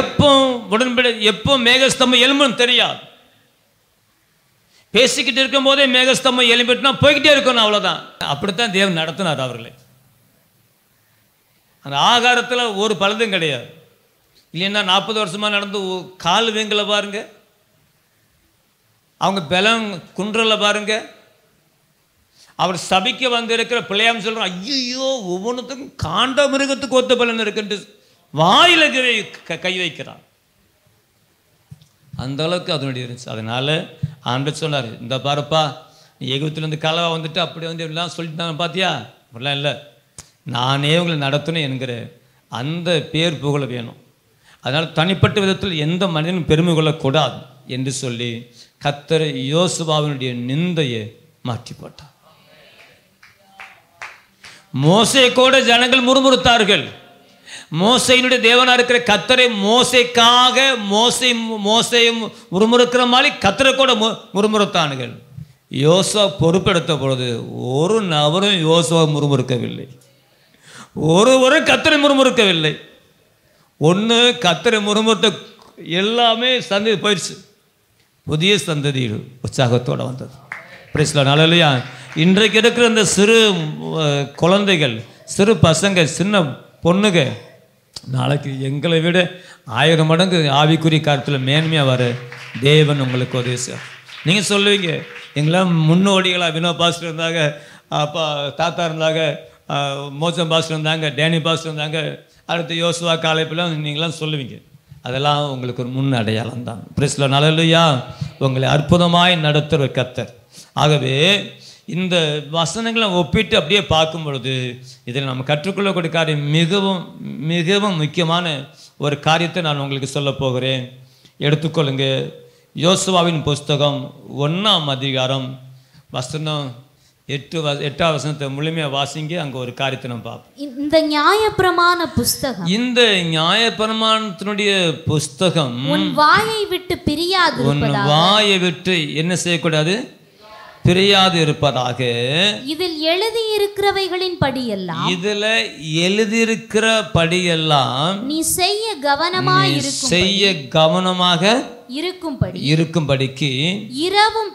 எப்போ உடன்படி எப்போ மேகஸ்தம்பம் எழும்புன்னு தெரியாது. பேசிக்கிட்டு இருக்கும் போதே மேகஸ்தம்பம் எழும்பிட்டுனா போய்கிட்டே இருக்கணும், அவ்வளோதான். அப்படித்தான் தேவன் நடத்தினார் அவர்களை. அந்த ஆகாரத்தில் ஒரு பழுதும் கிடையாது. இல்லைன்னா 40 வருஷமாக நடந்து கால் வீங்கலை பாருங்க, அவங்க பலம் குன்றல பாருங்க. அவர் சபைக்கு வந்து இருக்கிற பிள்ளையாம் சொல்கிறான், ஐயோ ஒவ்வொன்றுத்துக்கும் காண்ட மிருகத்துக்கு ஒத்த பலன் இருக்குன்ட்டு வாயில கை வைக்கிறான். அந்த அளவுக்கு அதனுடைய இருந்துச்சு. அதனால ஆண்டவர் சொன்னார், இந்த பாருப்பா நீ எகிப்திலேருந்து கலவா வந்துட்டு அப்படி வந்து எல்லாம் சொல்லிட்டு பார்த்தியா? அப்படிலாம் இல்லை, நானே உங்களை நடத்தணும் என்கிற அந்த பேர் புகழ வேணும். அதனால் தனிப்பட்ட விதத்தில் எந்த மனிதனும் பெருமை கொள்ளக்கூடாது என்று சொல்லி கர்த்தர் யோசுவாவினுடைய நிந்தையை மாற்றி போட்டார். மோசே கூட ஜனங்கள் முறுமுறுத்தார்கள். மோசையினுடைய தேவனாக இருக்கிற கர்த்தரை மோசைக்காக மோசையும் முறுமுறுக்கிற மாதிரி கர்த்தரை கூட முறுமுறுத்தானுகள். யோசுவா பொறுப்பெடுத்த பொழுது ஒரு நபரும் யோசுவா முறுமுறுக்கவில்லை, ஒருவரும் கர்த்தரை முறுமுறுக்கவில்லை. ஒன்று கர்த்தரை முறுமுறுத்த எல்லாமே சந்ததி போயிடுச்சு, புதிய சந்ததி உற்சாகத்தோடு வந்தது. பிரைஸ்லார்ட், ஹல்லேலூயா. இன்றைக்கு இருக்கிற இந்த சிறு குழந்தைகள், சிறு பசங்க, சின்ன பொண்ணுங்க நாளைக்கு எங்களை விட 1000 மடங்கு ஆவிக்குரிய காலத்தில் மேன்மையாக வர தேவன் உங்களுக்கு உதவி செய்வார். நீங்கள் சொல்லுவீங்க, எங்களாம் முன்னோடிகளாக வினோ பாஸ்டர் இருந்தாங்க, அப்பா தாத்தா இருந்தாங்க, மோசம் பாஸ்டர் இருந்தாங்க, டேனி பாஸ்டர் இருந்தாங்க, அடுத்து யோசுவா காலைப்பெல்லாம் நீங்களாம் சொல்லுவீங்க. அதெல்லாம் உங்களுக்கு ஒரு முன் அடையாளம் தான். பிரைஸ்லார்ட், ஹல்லேலூயா. உங்களை அற்புதமாய் நடத்துகிற கர்த்தர். ஆகவே இந்த வசனங்களை ஒப்பிட்டு அப்படியே பார்க்கும் பொழுது இதில் நம்ம கற்றுக்கொள்ளக்கூடிய காரியம் மிகவும் மிகவும் முக்கியமான ஒரு காரியத்தை நான் உங்களுக்கு சொல்ல போகிறேன். எடுத்துக்கொள்ளுங்க. யோசுவாவின் புஸ்தகம் 1ஆம் அதிகாரம் வசனம் 8ஆம் வசனத்தை முழுமையாக வாசிங்க. அங்கே ஒரு காரியத்தை நம்ம பார்ப்போம். இந்த நியாயப்பிரமாண புஸ்தகம், இந்த நியாயப்பிரமாணத்தினுடைய புஸ்தகம் உன் வாயை விட்டு பிரியாது, உன் வாயை விட்டு என்ன செய்யக்கூடாது? பிரியாது இருப்பதாக. இதில் எழுதியிருக்கிறவைகளின் படியெல்லாம், இதுல எழுதியிருக்கிற படியெல்லாம் நீ செய்ய கவனமாய் இருக்கும்படிக்கு இரவும்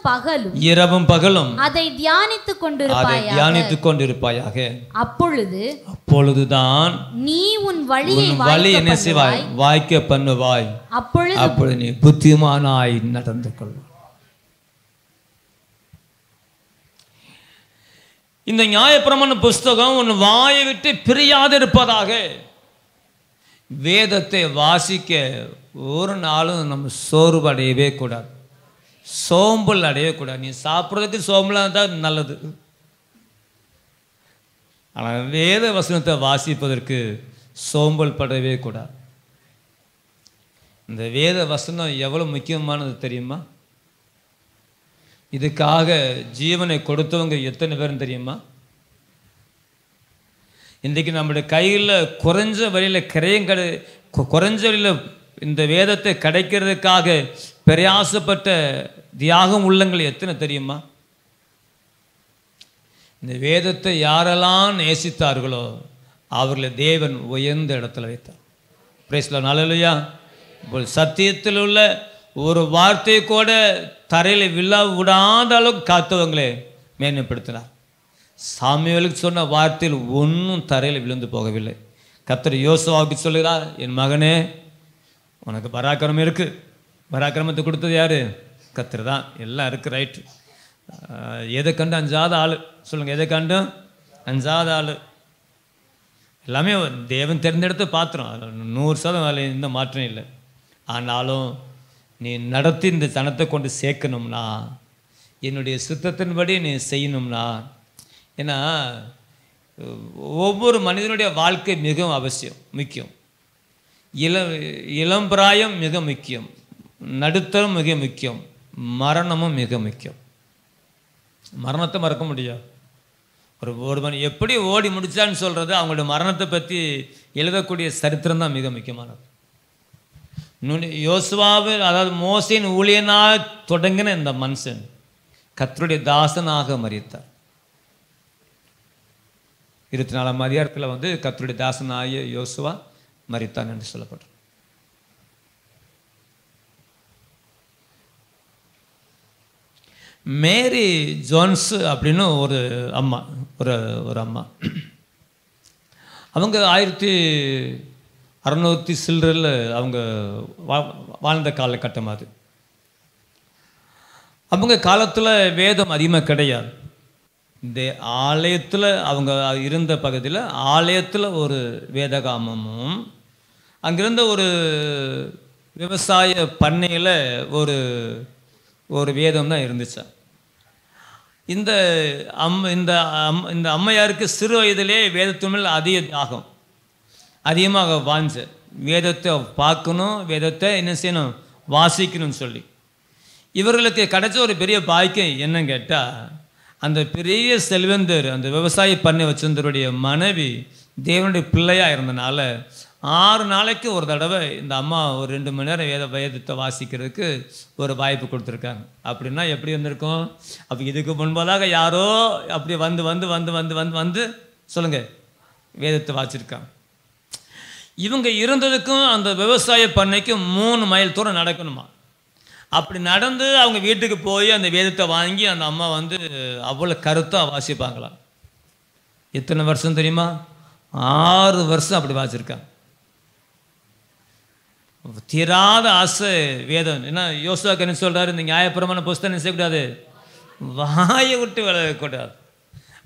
பகலும் அதை தியானித்துக் கொண்டிருப்பாயாக. அப்பொழுதுதான் நீ உன் வழியை என்ன செய்வாய்? வாய்க்க பண்ணுவாய். அப்பொழுது நீ புத்திமானாய் நடந்து கொள்வாய். இந்த நியாயப்பிரமாண புஸ்தகம் உன் வாயை விட்டு பிரியாது இருப்பதாக. வேதத்தை வாசிக்க ஒரு நாளும் நம்ம சோர்வு அடையவே கூடாது, சோம்பல் அடையவே கூடாது. நீ சாப்பிட்றதுக்கு சோம்பலாக தான் நல்லது, ஆனால் வேத வசனத்தை வாசிப்பதற்கு சோம்பல் படவே கூடாது. இந்த வேத வசனம் எவ்வளோ முக்கியமானது தெரியுமா? இதுக்காக ஜீவனை கொடுத்தவங்க எத்தனை பேரும் தெரியுமா? இன்றைக்கு நம்முடைய கையில் குறைஞ்ச வழியில் குறைஞ்ச வழியில் இந்த வேதத்தை கிடைக்கிறதுக்காக பிரயாசப்பட்ட தியாகம் உள்ளங்கள் எத்தனை தெரியுமா? இந்த வேதத்தை யாரெல்லாம் நேசித்தார்களோ அவர்களை தேவன் உயர்ந்த இடத்துல வைத்தார். பிரைஸ்லார்ட், ஹல்லேலூயா. சத்தியத்தில் உள்ள ஒரு வார்த்தை கூட தரையில் விடாத அளவுக்கு காத்தவங்களே மேன்மைப்படுத்தினார். சாமுவேலுக்கு சொன்ன வார்த்தையில் ஒன்றும் தரையில் விழுந்து போகவில்லை. கர்த்தர் யோசுவாவுக்கு சொல்கிறார், என் மகனே உனக்கு பராக்கிரமம் இருக்குது. பராக்கிரமத்தை கொடுத்தது யார்? கர்த்தர் தான். எல்லாம் இருக்குது, ரைட்டு. எதை கண்டு அஞ்சாத ஆள் சொல்லுங்கள். எதை கண்டும் அஞ்சாத ஆள். எல்லாமே தேவன் தேர்ந்தெடுத்து பாத்திரம். 100% அதில் எந்த மாற்றம் இல்லை. ஆனாலும் நீ நடத்தி இந்த தனத்தை கொண்டு சேர்க்கணும்னா, என்னுடைய சித்தத்தின்படி நீ செய்யணும்னா, ஏன்னா ஒவ்வொரு மனிதனுடைய வாழ்க்கை மிகவும் அவசியம், முக்கியம். இளம் பிராயம் மிக முக்கியம், நடுத்தரம் மிக முக்கியம், மரணமும் மிக முக்கியம். மரணத்தை மறக்க முடியாது. ஒருவன் எப்படி ஓடி முடிச்சான்னு சொல்கிறது அவங்களுடைய மரணத்தை பற்றி எழுதக்கூடிய சரித்திரம் தான் மிக முக்கியமானது. யோசுவாவில், அதாவது மோசேயின் ஊழியனாக தொடங்கின இந்த மனுஷன் கர்த்தருடைய தாசனாக மரித்தார். 24ஆம் அதிகாரத்தில் கர்த்தருடைய தாசனாகிய யோசுவா மரித்தான் என்று சொல்லப்படும். மேரி ஜோன்ஸ் அப்படின்னு ஒரு அம்மா, ஒரு அம்மா. அவங்க 1600 சில்லரில் அவங்க வாழ்ந்த காலகட்டம் அது. அவங்க காலத்தில் வேதம் அதிகமாக கிடையாது. இந்த ஆலயத்தில் அவங்க இருந்த பகுதியில் ஆலயத்தில் ஒரு வேதகாமமும், அங்கிருந்த ஒரு விவசாய பண்ணையில் ஒரு வேதம் தான் இருந்துச்சு. இந்த அம்மையாருக்கு சிறு வயதிலே வேதத்தின் மேல் அதிக தாகம், அதிகமாக வாஞ்ச, வேதத்தை பார்க்கணும், வேதத்தை என்ன செய்யணும், வாசிக்கணும்னு சொல்லி. இவர்களுக்கு கிடைச்ச ஒரு பெரிய பாக்கியம் என்னன்னு கேட்டால், அந்த பெரிய செல்வந்தர், அந்த விவசாய பண்ணை வச்சிருந்தவருடைய மனைவி தேவனுடைய பிள்ளையாக இருந்தனால 6 நாளைக்கு ஒரு தடவை இந்த அம்மா ஒரு 2 மணி நேரம் வேதத்தை வாசிக்கிறதுக்கு ஒரு வாய்ப்பு கொடுத்துருக்காங்க. அப்படின்னா எப்படி வந்திருக்கும்? அப்போ இதுக்கு முன்பதாக யாரோ அப்படி வந்து வந்து வந்து வந்து வந்து வந்து சொல்லுங்கள் வேதத்தை வாசிச்சிருக்காங்க. இவங்க இருந்ததுக்கும் அந்த விவசாய பண்ணைக்கும் 3 மைல் தூரம் நடக்கணுமா. அப்படி நடந்து அவங்க வீட்டுக்கு போய் அந்த வேதத்தை வாங்கி அந்த அம்மா அவ்வளோ கருத்தாக வாசிப்பாங்களாம். எத்தனை வருஷம் தெரியுமா? 6 வருஷம் அப்படி வாசிச்சிருக்காங்க. தீராத ஆசை வேதம். ஏன்னா யோசுவாக்கு என்ன சொல்கிறாரு, இந்த நியாயப்பிரமாண புஸ்தகம் செய்யக்கூடாது, வாயை விட்டு விலகக்கூடாது.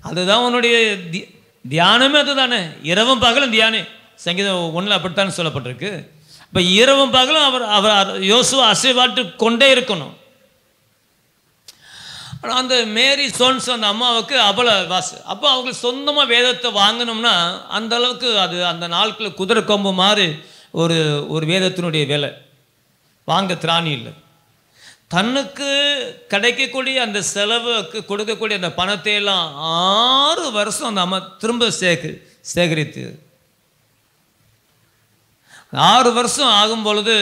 அதுதான் உன்னுடைய தியானமே, அதுதானே. இரவும் பகலும் தியானே. சங்கீதம் 1 அப்படித்தான் சொல்லப்பட்டிருக்கு. இப்போ இரவும் பகலும் அவர் யோசுவா அசைவாட்டு கொண்டே இருக்கணும். ஆனால் அந்த மேரி சோன்ஸ் அந்த அம்மாவுக்கு அவ்வளோ வாசு. அப்போ அவங்களுக்கு சொந்தமாக வேதத்தை வாங்கணும்னா அந்த அளவுக்கு அது அந்த நாட்களில் குதிரை கொம்பு மாதிரி ஒரு வேதத்தினுடைய விலை வாங்க திராணி இல்லை. தன்னுக்கு கிடைக்கக்கூடிய அந்த செலவுக்கு கொடுக்கக்கூடிய அந்த பணத்தை எல்லாம் 6 வருஷம் அந்த அம்மா திரும்ப சேகரித்து 6 வருஷம் ஆகும் பொழுது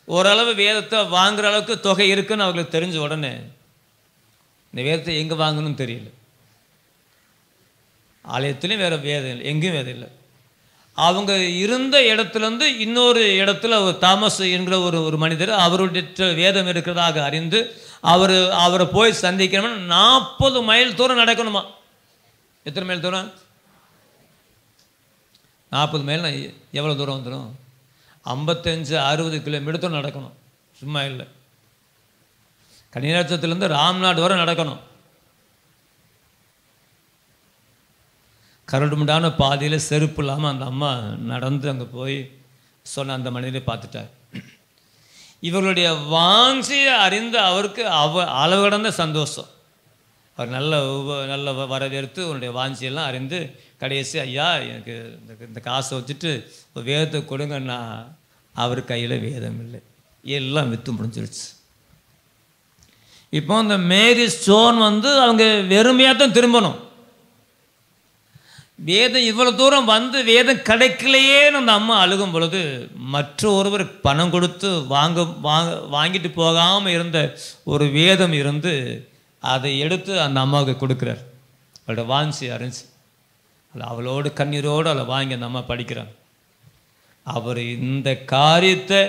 ஓரளவு வேதத்தை வாங்குகிற அளவுக்கு தொகை இருக்குன்னு அவங்களுக்கு தெரிஞ்ச உடனே இந்த வேதத்தை எங்கே வாங்கணும்னு தெரியல. ஆலயத்துலேயும் வேறு வேதம் இல்லை, எங்கேயும் வேதம் இல்லை. அவங்க இருந்த இடத்துலேருந்து இன்னொரு இடத்துல தாமஸ் என்கிற ஒரு மனிதர் அவருடைய வேதம் இருக்கிறதாக அறிந்து அவரை போய் சந்திக்கணும்னா 40 மைல் தூரம் நடக்கணுமா. எத்தனை மைல் தூரம்? 40 மைல்னா எவ்வளோ தூரம் வந்துடும்? 55-60 கிலோமீட்டர் நடக்கணும். சும்மா இல்லை. கன்னியாகுமரியிலேருந்து ராம்நாடு வரை நடக்கணும். கரடுமுடான பாதையில் செருப்பு இல்லாமல் அந்த அம்மா நடந்து அங்கே போய் சொன்ன அந்த மனிதரை பார்த்துட்டார். இவர்களுடைய வாஞ்சியை அறிந்து அவருக்கு அளவு கடந்த சந்தோஷம். அவர் நல்ல வரவேற்று அவருடைய வாஞ்சியெல்லாம் அறிந்து கடைசி, ஐயா எனக்கு இந்த காசை வச்சுட்டு வேதத்தை கொடுங்கன்னா அவர் கையில் வேதம் இல்லை, எல்லாம் விற்று முடிஞ்சிருச்சு. இப்போ அந்த மேரி ஸ்டோன் அவங்க வெறுமையாக தான் திரும்பணும். வேதம் இவ்வளோ தூரம் வேதம் கிடைக்கலையே அந்த அம்மா அழுகும் பொழுது மற்ற ஒருவர் பணம் கொடுத்து வாங்கிட்டு போகாமல் இருந்த ஒரு வேதம் இருந்து அதை எடுத்து அந்த அம்மாவுக்கு கொடுக்குறார். அவளோட வாஞ்சி அறிஞ்சு அவளோட கண்ணீரோடு அவளை வாங்கி அந்த அம்மா படிக்கிறாங்க. அவர் இந்த காரியத்தை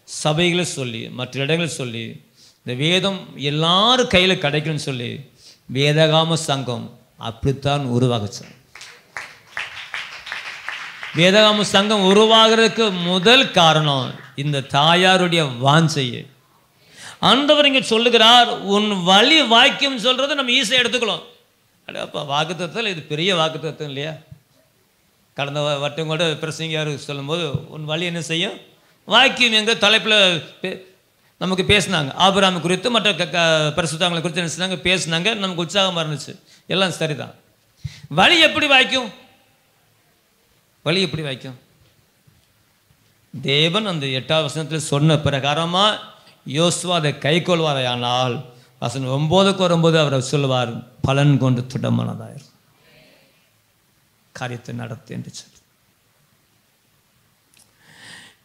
சபைகளை சொல்லி மற்ற இடங்களை சொல்லி இந்த வேதம் எல்லாரும் கையில் கிடைக்கும்னு சொல்லி வேதகாம சங்கம் அப்படித்தான் உருவாகுச்சு. வேதாகம சங்கம் உருவாகிறதுக்கு முதல் காரணம் இந்த தாயாருடைய வாஞ்சையை. ஆண்டவர் இங்கே சொல்லுகிறார், உன் வழி வாக்கியம் சொல்றதை நம்ம ஈஸியாக எடுத்துக்கலாம். அப்போ வாக்குத்தத்தத்தில் இது பெரிய வாக்குத்தத்தம் இல்லையா? கடந்த வட்டம் கூட பிரசங்கியார் சொல்லும்போது உன் வழி என்ன செய்யும் வாக்கியம் எங்கள் தலைப்பில் நமக்கு பேசினாங்க. ஆபிரகாம் குறித்து மற்ற பரிசுத்தங்களை குறித்து என்ன சொன்னாங்க, பேசினாங்க. நமக்கு உற்சாகமாக இருந்துச்சு. எல்லாம் சரிதான். வழி எப்படி வாய்க்கும்? வழி எப்படி வாய்க்கும்? தேவன் அந்த 8வது வசனத்தில் சொன்ன பிரகாரமாக யோசுவா அதை கை கொள்வாரையானால் வசனம் 9க்கு வரும்போது அவர் சொல்லுவார், பலன் கொண்டு திடமானதாயிரும் காரியத்தை நடத்து என்று சொல்லி.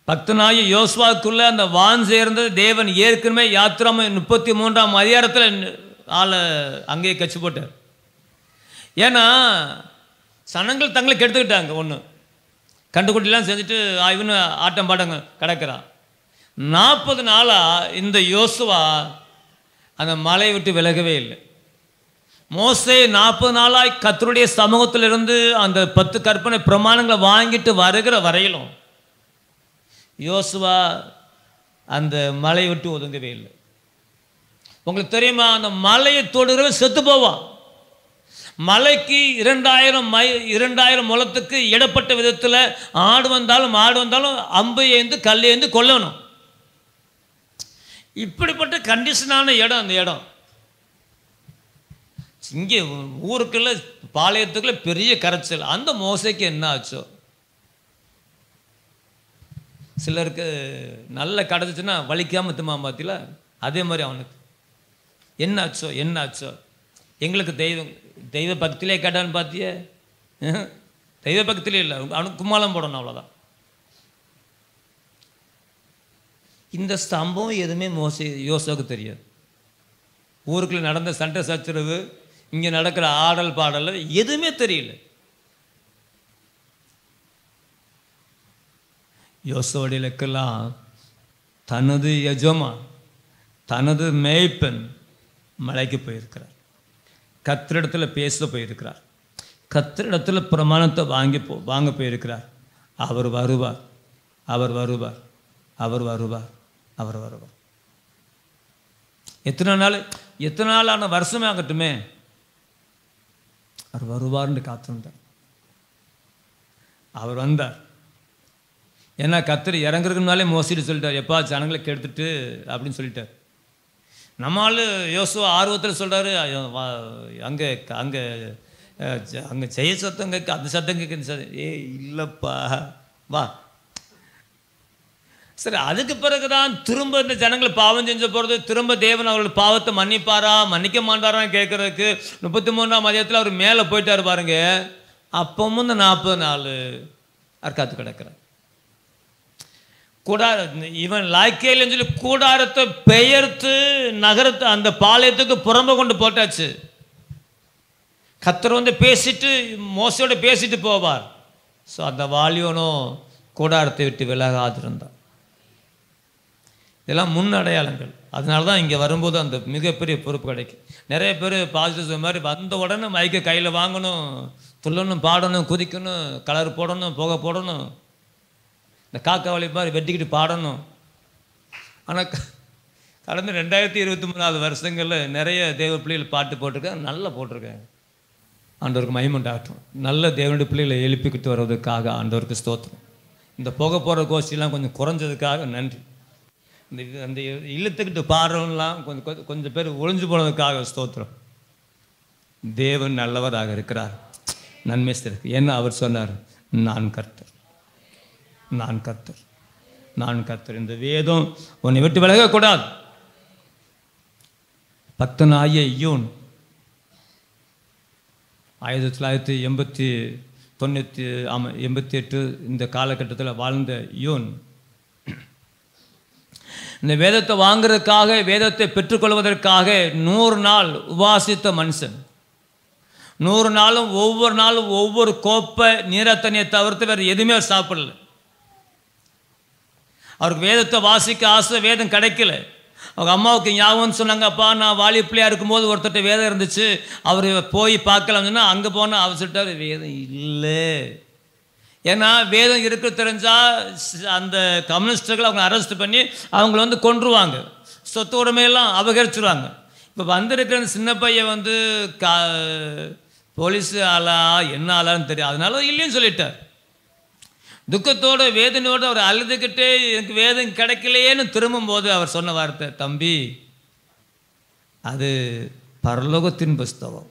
பக்தனாகிய யோசுவாக்குள்ள அந்த வாஞ்சை இருந்தது. தேவன் ஏற்கனவே யாத்திராம 33ஆம் அதிகாரத்தில் ஆளை அங்கேயே கட்சி போட்டார். ஏன்னா சனங்கள் தங்களை கெடுத்துக்கிட்டாங்க. ஒன்று கண்டுக்குட்டிலாம் செஞ்சுட்டு இவனு ஆட்டம் பாட்டங்க கிடக்கிறான். 40 நாளாக இந்த யோசுவா அந்த மலையை விட்டு விலகவே இல்லை. மோசே 40 நாளாய் கர்த்தருடைய சமூகத்தில் இருந்து அந்த 10 கற்பனை பிரமாணங்களை வாங்கிட்டு வருகிற வரையிலும் யோசுவா அந்த மலையை விட்டு ஒதுங்கவே இல்லை. உங்களுக்கு தெரியுமா, அந்த மலையை தொடுகிறவன் செத்து போவான். மலைக்கு 2000 முழத்துக்கு இடப்பட்ட விதத்தில் ஆடு வந்தாலும் அம்பு ஏந்து கல் ஏந்து கொல்லணும். இப்படிப்பட்ட கண்டிஷனான இடம் அந்த இடம். இங்கே ஊருக்குள்ள பாளையத்துக்குள்ள பெரிய கரைச்சல். அந்த மோசைக்கு என்ன ஆச்சோ, சிலருக்கு நல்ல கிடச்சிச்சுன்னா வலிக்காம திம்மா பார்த்தில, அதே மாதிரி அவனுக்கு என்னாச்சோ. எங்களுக்கு தெய்வ பக்தியிலே கேட்டான்னு பார்த்தியே, தெய்வ பக்தியிலே இல்லை, அவனுக்கு கும்மாளம் போடணும், அவ்வளோதான். இந்த சம்பவம் எதுவுமே யோசுவாவுக்கு தெரியாது. ஊருக்குள்ள நடந்த சண்டை சச்சரவு, இங்கே நடக்கிற ஆடல் பாடல் எதுவுமே தெரியல. யோசுவாவுக்கெல்லாம் தனது எஜமான், தனது மேய்ப்பன் மலைக்கு போயிருக்கிறார். கர்த்தரிடத்தில் பேச போயிருக்கிறார். கர்த்தரிடத்தில் பிரமாணத்தை வாங்க போயிருக்கிறார். அவர் வருவார். எத்தனை நாள் ஆன வருஷமே ஆகட்டுமே, அவர் வருவார்னு காத்திருந்தார். அவர் வந்தார். ஏன்னா கர்த்தர் இறங்குறதுனாலே மோசிட்டு சொல்லிட்டார், எப்பா ஜனங்களை கெடுத்துட்டு அப்படின்னு சொல்லிட்டார். நம்மளால் யோசுவா ஆர்வத்தில் சொல்கிறாரு, அங்கே அங்கே அங்கே செய்ய சத்தம் கேட்க, அந்த சத்தம் கேட்க. இல்லைப்பா வா. சரி, அதுக்கு பிறகுதான் திரும்ப இந்த ஜனங்களை பாவம் செஞ்ச போகிறது, திரும்ப தேவன் அவர்கள் பாவத்தை மன்னிப்பாரா மன்னிக்க மாட்டாரான்னு கேட்கறதுக்கு 33ஆம் அதிகாரத்தில் அவர் மேலே போயிட்டார் பாருங்க. அப்பவும் இந்த 40 நாள் அர்க்காத்து கிடக்கிறார். இவன் லாய்க்கேல்னு சொல்லி கூடாரத்தை பெயர்த்து நகரத்தை அந்த பாளையத்துக்கு புறம்ப கொண்டு போட்டாச்சு. கர்த்தர் வந்து பேசிட்டு மோசையோட பேசிட்டு போவார். ஸோ அந்த வாலியோனும் கூடாரத்தை விட்டு விலகாதிருந்தான். இதெல்லாம் முன் அடையாளங்கள். அதனால தான் இங்கே வரும்போது அந்த மிகப்பெரிய பொறுப்பு கிடைக்கும். நிறைய பேர் பாசிட்டிவ் மாதிரி வந்த உடனே மைக்கை கையில் வாங்கணும், துள்ளணும், பாடணும், குதிக்கணும், கலர் போடணும், புகை போடணும், இந்த காக்காவளி மாதிரி வெட்டிக்கிட்டு பாடணும். ஆனால் கடந்த 2023 வருஷங்களில் நிறைய தேவ பிள்ளைகள் பாட்டு போட்டிருக்கேன், நல்லா போட்டிருக்கேன். ஆண்டவருக்கு மகிமைண்டாகட்டும். நல்ல தேவனுடைய பிள்ளைகளை எழுப்பிக்கிட்டு வர்றதுக்காக ஆண்டவருக்கு ஸ்தோத்திரம். இந்த புகை போகிற கோஷ்டிலாம் கொஞ்சம் குறைஞ்சதுக்காக நன்றி. அந்த இழுத்துக்கிட்டு பாடுறவங்களாம் கொஞ்சம் பேர் ஒளிஞ்சு போனதுக்காக ஸ்தோத்திரம். தேவன் நல்லவராக இருக்கிறார், நன்மை இருக்கு. ஏன்னா அவர் சொன்னார், நான் கர்த்தர். இந்த வேதம் உன்னை விட்டு விலகக்கூடாது. பக்தனாகிய யோன் 1988 இந்த காலகட்டத்தில் வாழ்ந்த யோன் இந்த வேதத்தை வாங்குறதுக்காக, வேதத்தை பெற்றுக்கொள்வதற்காக 100 நாள் உபாசித்த மனுஷன். 100 நாளும் ஒவ்வொரு நாளும் ஒவ்வொரு கோப்பை நீரத்தண்ணியை தவிர்த்து வேறு எதுவுமே அவர் சாப்பிடல. அவருக்கு வேதத்தை வாசிக்க ஆசை, வேதம் கிடைக்கல. அவங்க அம்மாவுக்கு ஞாபகம்னு சொன்னாங்க, அப்பா நான் வாலி பிள்ளையாக இருக்கும்போது ஒருத்தட்ட வேதம் இருந்துச்சு, அவர் போய் பார்க்கலாம்னு சொன்னால் அங்கே போனால் அவர் சொல்லிட்டார், வேதம் இல்லை. ஏன்னா வேதம் இருக்க தெரிஞ்சால் அந்த கம்யூனிஸ்டுகள் அவங்க அரெஸ்ட் பண்ணி அவங்கள வந்து கொன்றுவாங்க, சொத்து உடைமையெல்லாம் அபகரிச்சுருவாங்க. இப்போ வந்திருக்கிற சின்ன பையன் வந்து போலீஸ் ஆளா என்ன ஆளான்னு தெரியும், அதனால இல்லைன்னு சொல்லிட்டார். துக்கத்தோட வேதனையோடு அவர் அழுதுகிட்டே எனக்கு வேதம் கிடைக்கலையேன்னு திரும்பும்போது அவர் சொன்ன வார்த்தை, தம்பி அது பரலோகத்தின் புஸ்தகம்,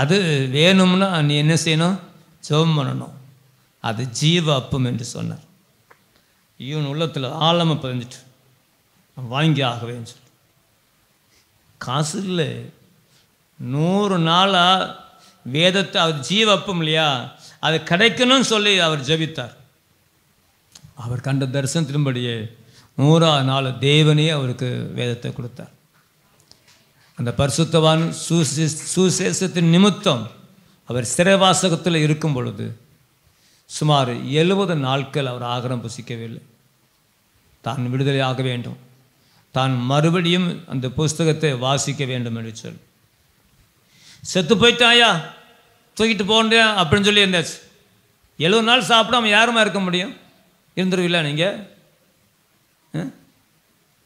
அது வேணும்னா நீ என்ன செய்யணும், ஜெபம் பண்ணணும், அது ஜீவ அப்பம் என்று சொன்னார். இவன் உள்ளத்தில் ஆழமாக பதிஞ்சிட்டு வாங்கி ஆகவேன்னு சொல்லி காசு இல்லை, 100 நாளாக வேதத்தை அவர் ஜீவ அப்பம் இல்லையா அது கிடைக்கணும்னு சொல்லி அவர் ஜெபித்தார். அவர் கண்ட தரிசனத்தின்படியே 100ஆவது நாள் தேவனே அவருக்கு வேதத்தை கொடுத்தார். அந்த பரிசுத்தவான் சுசேஷத்தின் நிமித்தம் அவர் சிறைவாசகத்தில் இருக்கும் பொழுது சுமார் 70 நாட்கள் அவர் ஆகாரம் புசிக்கவில்லை. தான் விடுதலை ஆக வேண்டும், தான் மறுபடியும் அந்த புஸ்தகத்தை வாசிக்க வேண்டும் என்று சொல்லி செத்து போயிட்டாயா தூக்கிட்டு போகிறேன் அப்படின்னு சொல்லி இருந்தாச்சு. 70 நாள் சாப்பிடாம யாருமா இருக்க முடியும்? இருந்துருவில்ல நீங்கள்?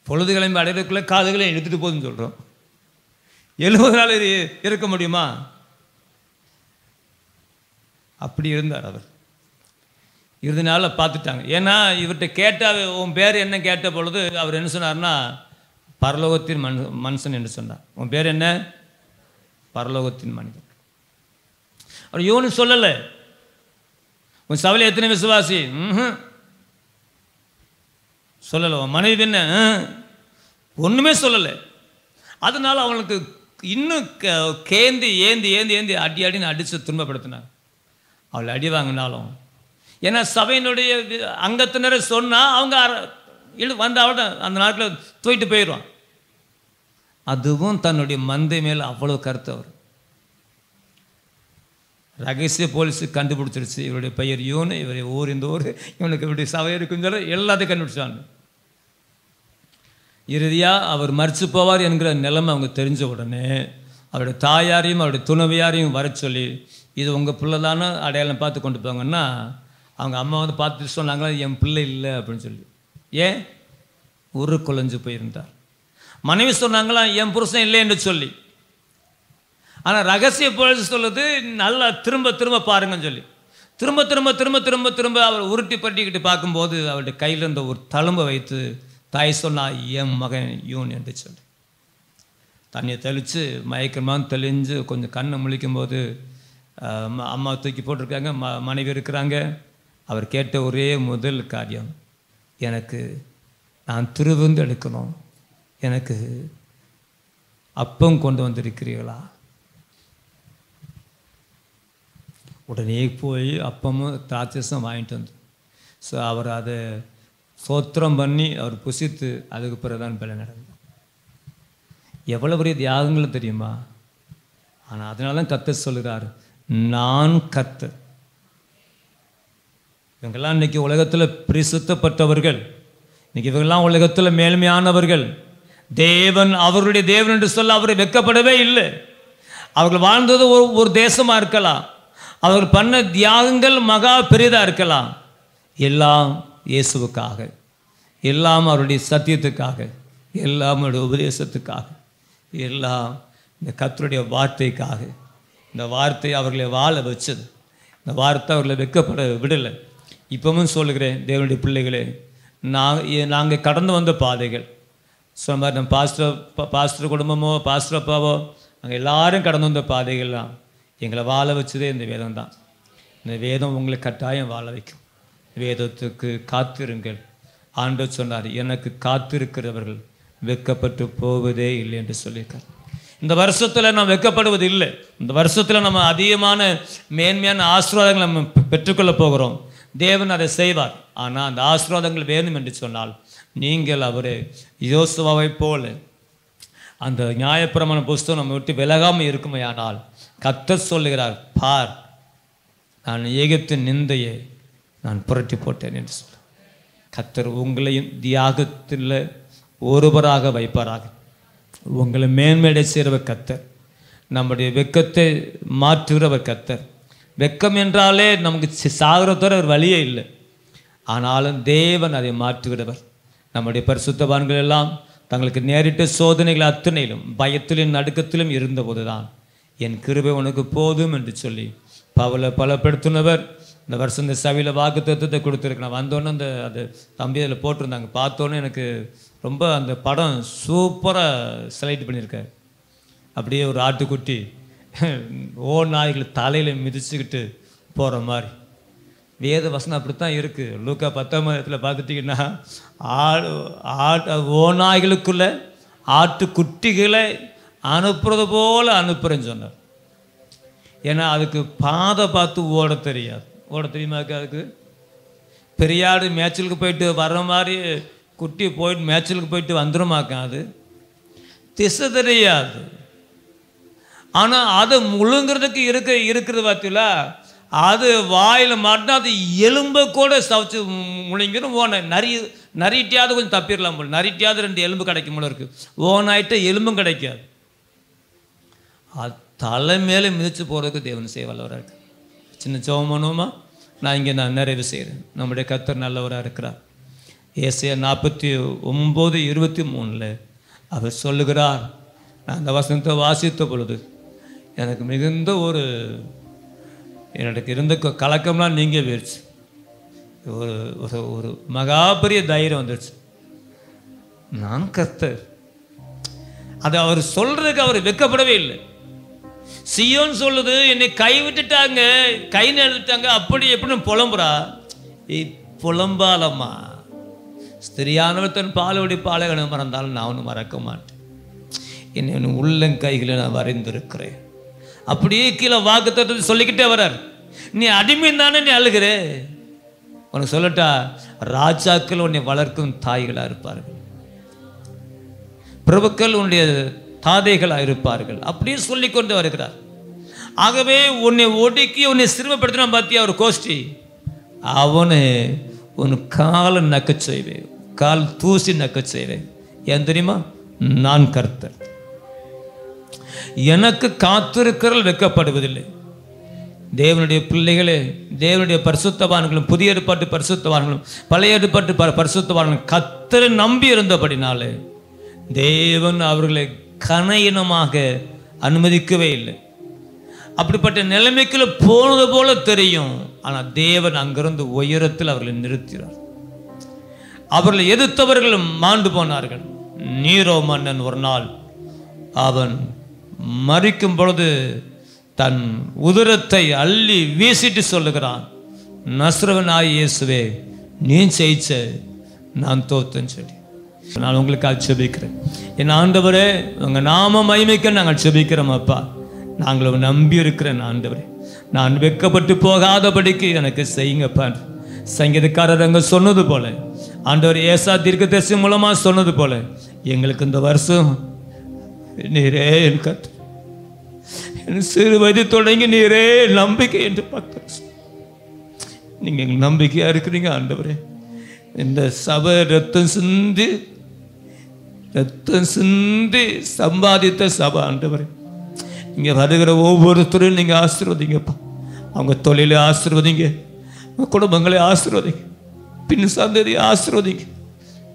பொழுது கிளம்பி அடையிறதுக்குள்ளே காதுகளை எடுத்துகிட்டு போதுன்னு சொல்கிறோம். 70 நாள் இருக்க முடியுமா? அப்படி இருந்தார் அவர். இருந்தனால பார்த்துட்டாங்க. ஏன்னா இவர்கிட்ட கேட்டால் உன் பேர் என்ன கேட்ட பொழுது அவர் என்ன சொன்னார்னா பரலோகத்தின் மனுஷன் என்று சொன்னார். உன் பேர் என்ன? பரலோகத்தின் மனிதன். அவர் யோனு சொல்லலை உன் சபையில் எத்தனை விசுவாசி சொல்லலை, உன் மனைவி என்ன ஒன்றுமே சொல்லலை. அதனால அவனுக்கு இன்னும் கேந்தி ஏந்தி ஏந்தி ஏந்தி அடி அடின்னு அடித்து துன்பப்படுத்தினாங்க. அவளை அடி வாங்கினாலும் ஏன்னா சபையினுடைய அங்கத்தினரை சொன்னால் அவங்க வந்து அவட அந்த நாட்டில் தூக்கிட்டு போயிடுவான். அதுவும் தன்னுடைய மந்தை மேலே அவ்வளோ கருத்து. அவர் ரகசிய போலீஸு கண்டுபிடிச்சிருச்சு இவருடைய பெயர் யூனு, இவருடைய ஊர் இந்த ஊர், இவனுக்கு இவருடைய சபை இருக்குன்னு சொல்லி எல்லாத்தையும் கண்டுபிடிச்சாங்க. இறுதியாக அவர் மறித்து போவார் என்கிற நிலைமை அவங்க தெரிஞ்ச உடனே அவருடைய தாயாரையும் அவருடைய துணைவியாரையும் வர சொல்லி இது உங்கள் பிள்ளை தானே அடையாளம் பார்த்து கொண்டு போங்கன்னா அவங்க அம்மா வந்து பார்த்துட்டு சொன்னாங்களா என் பிள்ளை இல்லை அப்படின்னு சொல்லி. ஏன்? உரு குலைஞ்சு போயிருந்தார். மனைவி சொன்னாங்களா என் புருஷன் இல்லை என்று சொல்லி. ஆனால் ரகசிய போலீஸ் சொல்லுது நல்லா திரும்ப திரும்ப பாருங்கன்னு சொல்லி திரும்ப திரும்ப திரும்ப திரும்ப திரும்ப அவர் உருட்டி பட்டிக்கிட்டு பார்க்கும்போது அவருடைய கையில் இருந்த ஒரு தழும்பை வைத்து தாய் சொன்னா என் மகன் யூன் என்று சொல்லி தண்ணியை தெளித்து மயக்கமாக தெளிஞ்சு கொஞ்சம் கண்ணை முழிக்கும்போது அம்மா தூக்கி போட்டிருக்காங்க, மனைவி இருக்கிறாங்க. அவர் கேட்ட ஒரே முதல் காரியம், எனக்கு நான் திருவிருந்து எடுக்கணும், எனக்கு அப்பம் கொண்டு வந்திருக்கிறீர்களா? உடனே போய் அப்பமும் திராட்சையும் வாங்கிட்டு வந்து ஸோ அவர் அதை சோத்திரம் பண்ணி அவர் புசித்து அதுக்கு பிறகுதான் பல நடந்தார். எவ்வளோ பெரிய தியாகங்களும் தெரியுமா? ஆனால் அதனால தான் கர்த்தர் சொல்கிறார், நான் கர்த்தர். இவங்கெல்லாம் இன்றைக்கி உலகத்தில் பரிசுத்தப்பட்டவர்கள், இன்றைக்கி இவங்கெல்லாம் உலகத்தில் மேன்மையானவர்கள். தேவன் அவர்களுடைய தேவன் என்று சொல்ல அவரை வெட்கப்படவே இல்லை. அவர்கள் வாழ்ந்தது ஒரு தேசமாக இருக்கலாம், அவர்கள் பண்ண தியாகங்கள் மகா பெரிதாக இருக்கலாம், எல்லாம் இயேசுவுக்காக, எல்லாம் அவருடைய சத்தியத்துக்காக, எல்லாம் அவருடைய உபதேசத்துக்காக, எல்லாம் இந்த கர்த்தருடைய வார்த்தைக்காக. இந்த வார்த்தை அவர்களை வாழ வச்சது, இந்த வார்த்தை அவர்களை வெட்கப்பட விடலை. இப்பவும் சொல்லுகிறேன் தேவனுடைய பிள்ளைகளே, நாங்கள் கடந்து வந்த பாதைகள் சொன்ன மாதிரி நம்ம பாஸ்டர் குடும்பமோ பாஸ்டர் அப்பாவோ நாங்கள் எல்லாரும் கடந்து வந்த பாதைகள்லாம் எங்களை வாழ வச்சதே இந்த வேதம் தான். இந்த வேதம் உங்களை கட்டாயம் வாழ வைக்கும். வேதத்துக்கு காத்திருங்கள். ஆண்டவர் சொன்னார், எனக்கு காத்திருக்கிறவர்கள் வெட்கப்பட்டு போவதே இல்லை என்று சொல்லியிருக்கார். இந்த வருஷத்தில் நம்ம வெட்கப்படுவது இல்லை. இந்த வருஷத்தில் நம்ம அதிகமான மேன்மையான ஆசீர்வாதங்களை நம்ம பெற்றுக்கொள்ள போகிறோம். தேவன் அதை செய்வார். ஆனால் அந்த ஆசீர்வாதங்கள் வேணும் என்று சொன்னால் நீங்கள் அவரை யோசுவாவை போல அந்த நியாயப்பிரமாண புஸ்தகம் நம்ம விட்டு விலகாமல் இருக்குமே. ஆனால் கர்த்தர் சொல்லுகிறார், பார், நான் எகிப்தின் நிந்தையை நான் புரட்டி போட்டேன் என்று சொல்ல. கர்த்தர் உங்களையும் தியாகத்தில் ஒருவராக வைப்பாராக. உங்களை மேன்மையடை செய்கிறவர் கர்த்தர். நம்முடைய வெட்கத்தை மாற்றுகிறவர் கர்த்தர். வெக்கம் என்றாலே நமக்கு சாகிறதோட ஒரு வழியே இல்லை. ஆனாலும் தேவன் அதை மாற்றுகிறவர். நம்முடைய பரிசுத்தவான்கள் எல்லாம் தங்களுக்கு நேரிட்ட சோதனைகள் அத்தனையிலும் பயத்திலும் நடுக்கத்திலும் இருந்தபோது தான் என் கிருபை உனக்கு போதும் என்று சொல்லி பவுலை பலப்படுத்தினவர். இந்த வருஷம் இந்த சபையில் வாக்குத்தத்தத்தை கொடுத்துருக்கு. நான் வந்தோன்னே அது தம்பி அதில் போட்டிருந்தாங்க. பார்த்தோன்னே எனக்கு ரொம்ப அந்த படம் சூப்பராக செலக்ட் பண்ணியிருக்காரு. அப்படியே ஒரு ஆட்டுக்குட்டி நாய்கள் தலையில் மிதிச்சுக்கிட்டு போகிற மாதிரி வேத வசனம் அப்படித்தான் இருக்குது. லூக்கா 10 பார்த்துட்டிங்கன்னா நாய்களுக்குள்ள ஆட்டுக்குட்டிகளை அனுப்புறது போல் அனுப்புகிறேன்னு சொன்னார். ஏன்னா அதுக்கு பாதை பார்த்து ஓட தெரியாது. ஓட தெரியுமாக்கு? அதுக்கு பெரியாடு மேய்ச்சலுக்கு போயிட்டு வர்ற மாதிரி குட்டி போயிட்டு மேய்ச்சலுக்கு போயிட்டு வந்துடுமாக்க. அது திசை தெரியாது. ஆனால் அதை முழுங்கிறதுக்கு இருக்கிறது பார்த்தீங்களா, அது வாயில் மாட்டினா அது எலும்பை கூட சவச்சு முழுங்கிடும். நரிட்டியாவது கொஞ்சம் தப்பிடலாம் போல, நரிட்டியாவது 2 எலும்பு கிடைக்கும் போல இருக்குது. ஓனாயிட்ட எலும்பும் கிடைக்காது. அது தலை மேலே மிதித்து போகிறதுக்கு தேவன் செய்ய வல்லவராக இருக்கு. சின்ன ஜெபம் பண்ணுவோமா? நான் இங்கே நிறைவு செய்கிறேன். நம்முடைய கர்த்தர் நல்லவராக இருக்கிறார். ஏசாயா 49:23 அவர் சொல்லுகிறார். நான் அந்த வசனத்தை வாசித்த பொழுது எனக்கு மிகுந்த எனக்கு இருந்த கலக்கம்லாம் நீங்க போயிடுச்சு. ஒரு மகாபெரிய தைரியம் வந்துடுச்சு. நான் கர்த்தர். அது அவர் சொல்றதுக்கு அவர் வெட்கப்படவே இல்லை. சியோன் சொல்லுது என்னை கைவிட்டுட்டாங்க, கை நழுவிட்டாங்க, அப்படி எப்படின்னு புலம்புறா. புலம்பாலம்மா, ஸ்திரியானவர் தன் பாலோடி பாலகனை மறந்தாலும் நான் ஒன்று மறக்க மாட்டேன். என்னை உள்ளங்கைகளை நான் வரைந்திருக்கிறேன். அப்படியே கீழே வாக்குத்தத்தத்தை சொல்லிக்கிட்டே வர்றார். நீ அடிமை தானே, நீ அழுகிற. உனக்கு சொல்லட்டா, ராஜாக்கள் உன்னை வளர்க்கும் தாய்களாக இருப்பார்கள், பிரபுக்கள் உன்னுடைய தாதைகளாக இருப்பார்கள். அப்படியே சொல்லி கொண்டு வருகிறார். ஆகவே உன்னை ஒடுக்கி உன்னை சிறுமப்படுத்தினா பார்த்தியா ஒரு கோஷ்டி, அவனை உன் காலை நக்க செய்வேன், கால் தூசி நக்க செய்வேன். ஏன் தெரியுமா? நான் கர்த்தர். எனக்கு காத்திருக்கிறல் வெட்கப்படுவதில்லை. தேவனுடைய பிள்ளைகளே, தேவனுடைய பரிசுத்தவான்களும், புதிய ஏற்பாட்டு பரிசுத்தவான்களும் பழைய ஏற்பாட்டு பரிசுத்தவான்களும் கர்த்தரை நம்பி இருந்தபடினாலே தேவன் அவர்களை கனயினமாக அனுமதிக்கவே இல்லை. அப்படிப்பட்ட நிலைமைக்குள்ள போனது போல தெரியும். ஆனால் தேவன் அங்கிருந்து உயரத்தில் அவர்களை நிறுத்தினார். அவர்களை எதிர்த்தவர்களும் மாண்டு போனார்கள். நீரோ மன்னன் ஒரு நாள் அவன் மரிக்கும் பொழுது தன் உதரத்தை அள்ளி வீசிட்டு சொல்லுகிறான், நஸ்ரவனாய் இயேசுவே, நீ ஜெயிச்ச, நான் தோத்தேன்னு சொல்லி. நான் உங்களுக்காக ஜெபிக்கிறேன். என் ஆண்டவரே, உங்கள் நாம மகிமைக்க நாங்கள் ஜெபிக்கிறோம் அப்பா. நாங்கள் நம்பி இருக்கிறேன் ஆண்டவரே. நான் வெட்கப்பட்டு போகாதபடிக்கு எனக்கு செய்யுங்கப்பா. சங்கீதக்காரர் அங்கே சொன்னது போல, ஆண்டவர் ஏசா தீர்க்கதரிசி மூலமாக சொன்னது போல, எங்களுக்கு இந்த வருஷம் நீரே என் கர்த்தர், என் சிறு வயது தொடங்கி நீரே நம்பிக்கை என்று பார்க்க நீங்கள் எங்கள் நம்பிக்கையாக இருக்கிறீங்க ஆண்டவரே. இந்த சபை ரத்தம் சிந்தி சம்பாதித்த சபை ஆண்டவரே. இங்கே வருகிற ஒவ்வொருத்தரும் நீங்கள் ஆசீர்வதிங்கப்பா. அவங்க தொழிலை ஆசீர்வதிங்க, அவங்க குடும்பங்களை ஆசீர்வதிங்க, பின் சந்ததியை ஆசீர்வதிங்க,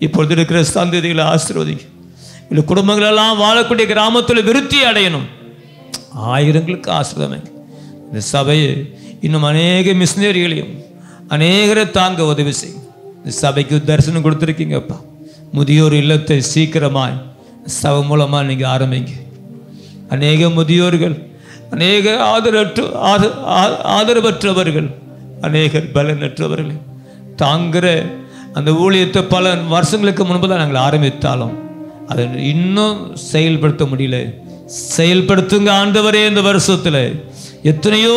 இப்பொழுது இருக்கிற சந்ததிகளை ஆசீர்வதிங்க. இந்த குடும்பங்களெல்லாம் வாழக்கூடிய கிராமத்தில் விருத்தி அடையணும். ஆயிரங்களுக்கு ஆசீர்வாதம். இந்த சபையை இன்னும் அநேக மிஷினரிகளையும் அநேகரை தாங்க உதவி செய்யும். இந்த சபைக்கு தரிசனம் கொடுத்துருக்கீங்கப்பா. முதியோர் இல்லத்தை சீக்கிரமாய் சபை மூலமாக நீங்கள் ஆரம்பிங்க. அநேக முதியோர்கள், அநேக ஆதரவற்றவர்கள், அநேகர் பலனற்றவர்கள் தாங்கிற அந்த ஊழியத்தை பல வருஷங்களுக்கு முன்பு தான் நாங்கள் ஆரம்பித்தாலும் அதை இன்னும் செயல்படுத்த முடியல. செயல்படுத்துங்க ஆண்டவரே. இந்த வருஷத்தில் எத்தனையோ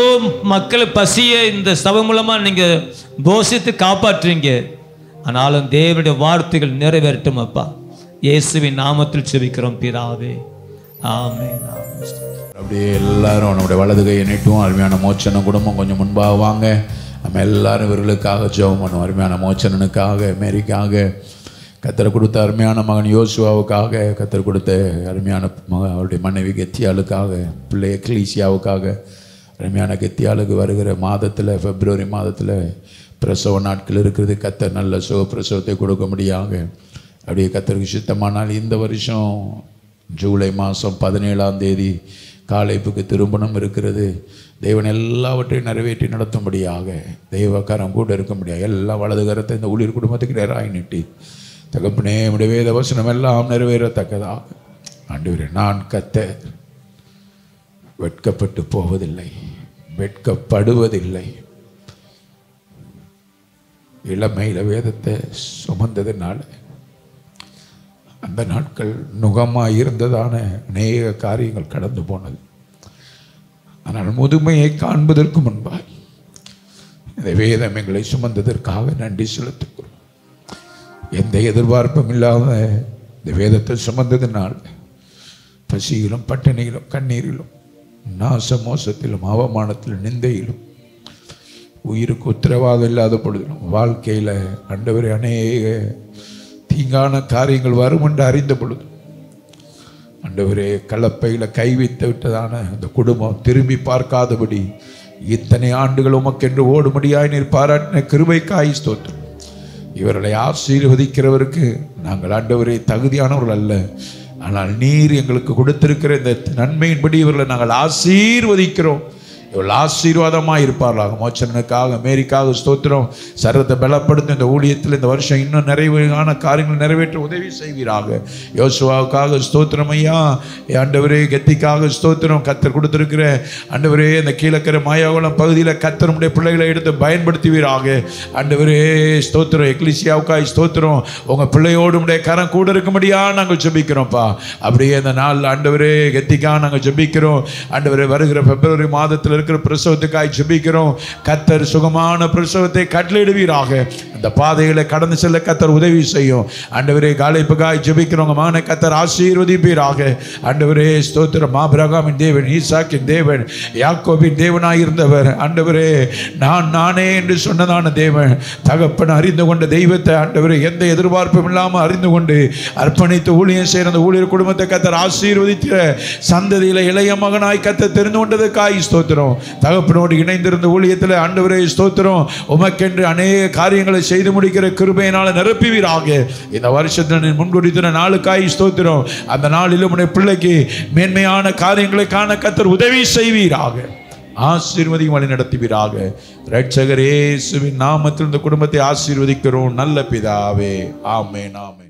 மக்களை பசியை இந்த சபை மூலமாக நீங்கள் போஷித்து காப்பாற்றுறீங்க. ஆனாலும் தேவனுடைய வார்த்தைகள் நிறைவேறட்டும் அப்பா. இயேசுவின் நாமத்தில் ஜெபிக்கிறோம் பிதாவே, ஆமென். அப்படியே எல்லாரும் நம்முடைய வலது கையை நீட்டுவோம். அருமையான மோச்சன குடும்பம் கொஞ்சம் முன்பாக வாங்க. நம்ம எல்லாரும் இவர்களுக்காக ஜெபம் பண்ணுவோம். அருமையான மோச்சனனுக்காக, மேரிக்காக, கத்தர் கொடுத்த அருமையான மகன் யோசுவாவுக்காக, கத்தர் கொடுத்த அருமையான அவருடைய மனைவி கெத்தியாளுக்காக, பிள்ளை எக்லீசியாவுக்காக, அருமையான கெத்தியாளுக்கு வருகிற மாதத்தில், பிப்ரவரி மாதத்தில் பிரசவ நாட்கள் இருக்கிறது. கர்த்தர் நல்ல பிரசவத்தை கொடுக்க முடியாங்க. அப்படியே கர்த்தருக்கு சித்தமானால் இந்த வருஷம் ஜூலை மாதம் 17ஆம் தேதி காலைப்புக்கு திருமணம் இருக்கிறது. தேவன் எல்லாவற்றையும் நிறைவேற்றி நடத்தும்படியாக தெய்வக்காரம் கூட இருக்க முடியாது. எல்லாம் வலது கரத்தை இந்த ஊழியர் குடும்பத்துக்கு நேராக நீட்டி, தகப்பனே உம்முடைய வேத வசனம் எல்லாம் நிறைவேறத்தக்கதாக ஆண்டவரே, நான் கர்த்தர் வெட்கப்பட்டு போவதில்லை, வெட்கப்படுவதில்லை. இளமையில் வேதத்தை சுமந்ததுனால அந்த நாட்கள் நுகமாக இருந்ததான அநேக காரியங்கள் கடந்து போனது. ஆனால் முதுமையை காண்பதற்கு முன்பாய் இந்த வேதம் எங்களை சுமந்ததற்காக நன்றி செலுத்துகிறோம். எந்த எதிர்பார்ப்பும் இல்லாத இந்த வேதத்தை சுமந்ததுனால் பசியிலும் பட்டினியிலும் கண்ணீரிலும் நாச மோசத்திலும் அவமானத்திலும் நிந்தையிலும் உயிருக்கு உத்தரவாதம் இல்லாத பொழுதிலும் வாழ்க்கையில் ஆண்டவரே அநேக தீங்கான காரியங்கள் வரும் என்று அறிந்த பொழுது ஆண்டவரே கலப்பையில் கைவித்து விட்டதான அந்த குடும்பம் திரும்பி பார்க்காதபடி இத்தனை ஆண்டுகள் உமக்கென்று ஓடும்படியாய் நீர் பாராட்டின கிருபைக்காய் ஸ்தோத்திரம். இவர்களை ஆசீர்வதிக்கிறவருக்கு நாங்கள் ஆண்டவரே தகுதியானவர்கள் அல்ல, ஆனால் நீர் எங்களுக்கு கொடுத்திருக்கிற இந்த நன்மையின்படி இவர்களை நாங்கள் ஆசீர்வதிக்கிறோம். இவள் ஆசீர்வாதமாக இருப்பார்களாக. மோச்சனுக்காக மேரிக்காக ஸ்தோத்திரம். சரத்தை பலப்படுத்த இந்த ஊழியத்தில் இந்த வருஷம் இன்னும் நிறைவான காரியங்கள் நிறைவேற்ற உதவி செய்வீராக. யோசுவாவுக்காக ஸ்தோத்திரம் ஐயா. ஆண்டவரே கெத்திக்காக ஸ்தோத்திரம். கர்த்தர் கொடுத்திருக்கிற ஆண்டவரே இந்த கீழக்கரை மாயாகுளம் பகுதியில் கர்த்தருடைய பிள்ளைகளை எடுத்து பயன்படுத்துவீராக. ஆண்டவரே ஸ்தோத்திரம். எக்லிசியாவுக்காய் ஸ்தோத்திரம். உங்கள் பிள்ளையோடு உடைய கரம் கூட இருக்கும்படியா நாங்கள் ஜெபிக்கிறோம்ப்பா. அப்படியே இந்த நாள் ஆண்டவரே கெத்திக்காக நாங்கள் ஜெபிக்கிறோம். ஆண்டவரே வருகிற பிப்ரவரி மாதத்தில் இருக்கிற பிரசவத்துக்காய் ஜெபிக்கிறோம். கர்த்தர் சுகமான பிரசவத்தை கட்டளையிடுவீராக. அந்த பாதைகளை கடந்து செல்ல கர்த்தர் உதவி செய்யும். ஆண்டவரே காலைப்புக்காய் ஜெபிக்கிறோம். மகனை கர்த்தர் ஆசீர்வதிப்பீராக. ஆண்டவரே ஸ்தோத்திரம். ஆபிரகாமின் தேவன், ஈசாக்கின் தேவன், யாக்கோபின் தேவனாய் இருந்தவர் ஆண்டவரே நானே என்று சொன்னதான தேவன், தகப்பன் அறிந்து கொண்ட தெய்வத்தை ஆண்டவரே எந்த எதிர்பார்ப்பும் இல்லாமல் அறிந்து கொண்டு அர்ப்பணித்து ஊழியம் செய்கிற அந்த ஊழியர் குடும்பத்தை கர்த்தர் ஆசீர்வதித்த சந்ததியில் இளைய மகனாய் கர்த்தர் தெரிந்து கொண்டதுக்காய் ஸ்தோத்திரம். தகப்பனோடு இணைந்திருந்த ஊழியத்தில் ஆண்டவரே ஸ்தோத்திரம். உமக்கென்று அநேக காரியங்களை செய்து முடிக்கிற கிருபையினால நிரப்புவீராக. இந்த வருஷத்தில் முன்குறித்த நாளுக்காய் ஸ்தோத்திரம். அந்த நாளிலும் உடைய பிள்ளைக்கு மேன்மையான காரியங்களை காண கர்த்தர் உதவி செய்வீராக. ஆசீர்வதியும் வழி நடத்துவீராக. இரட்சகர் இயேசுவின் நாமத்தில் இந்த குடும்பத்தை ஆசீர்வதிக்கிறோம் நல்ல பிதாவே. ஆமென், ஆமென்.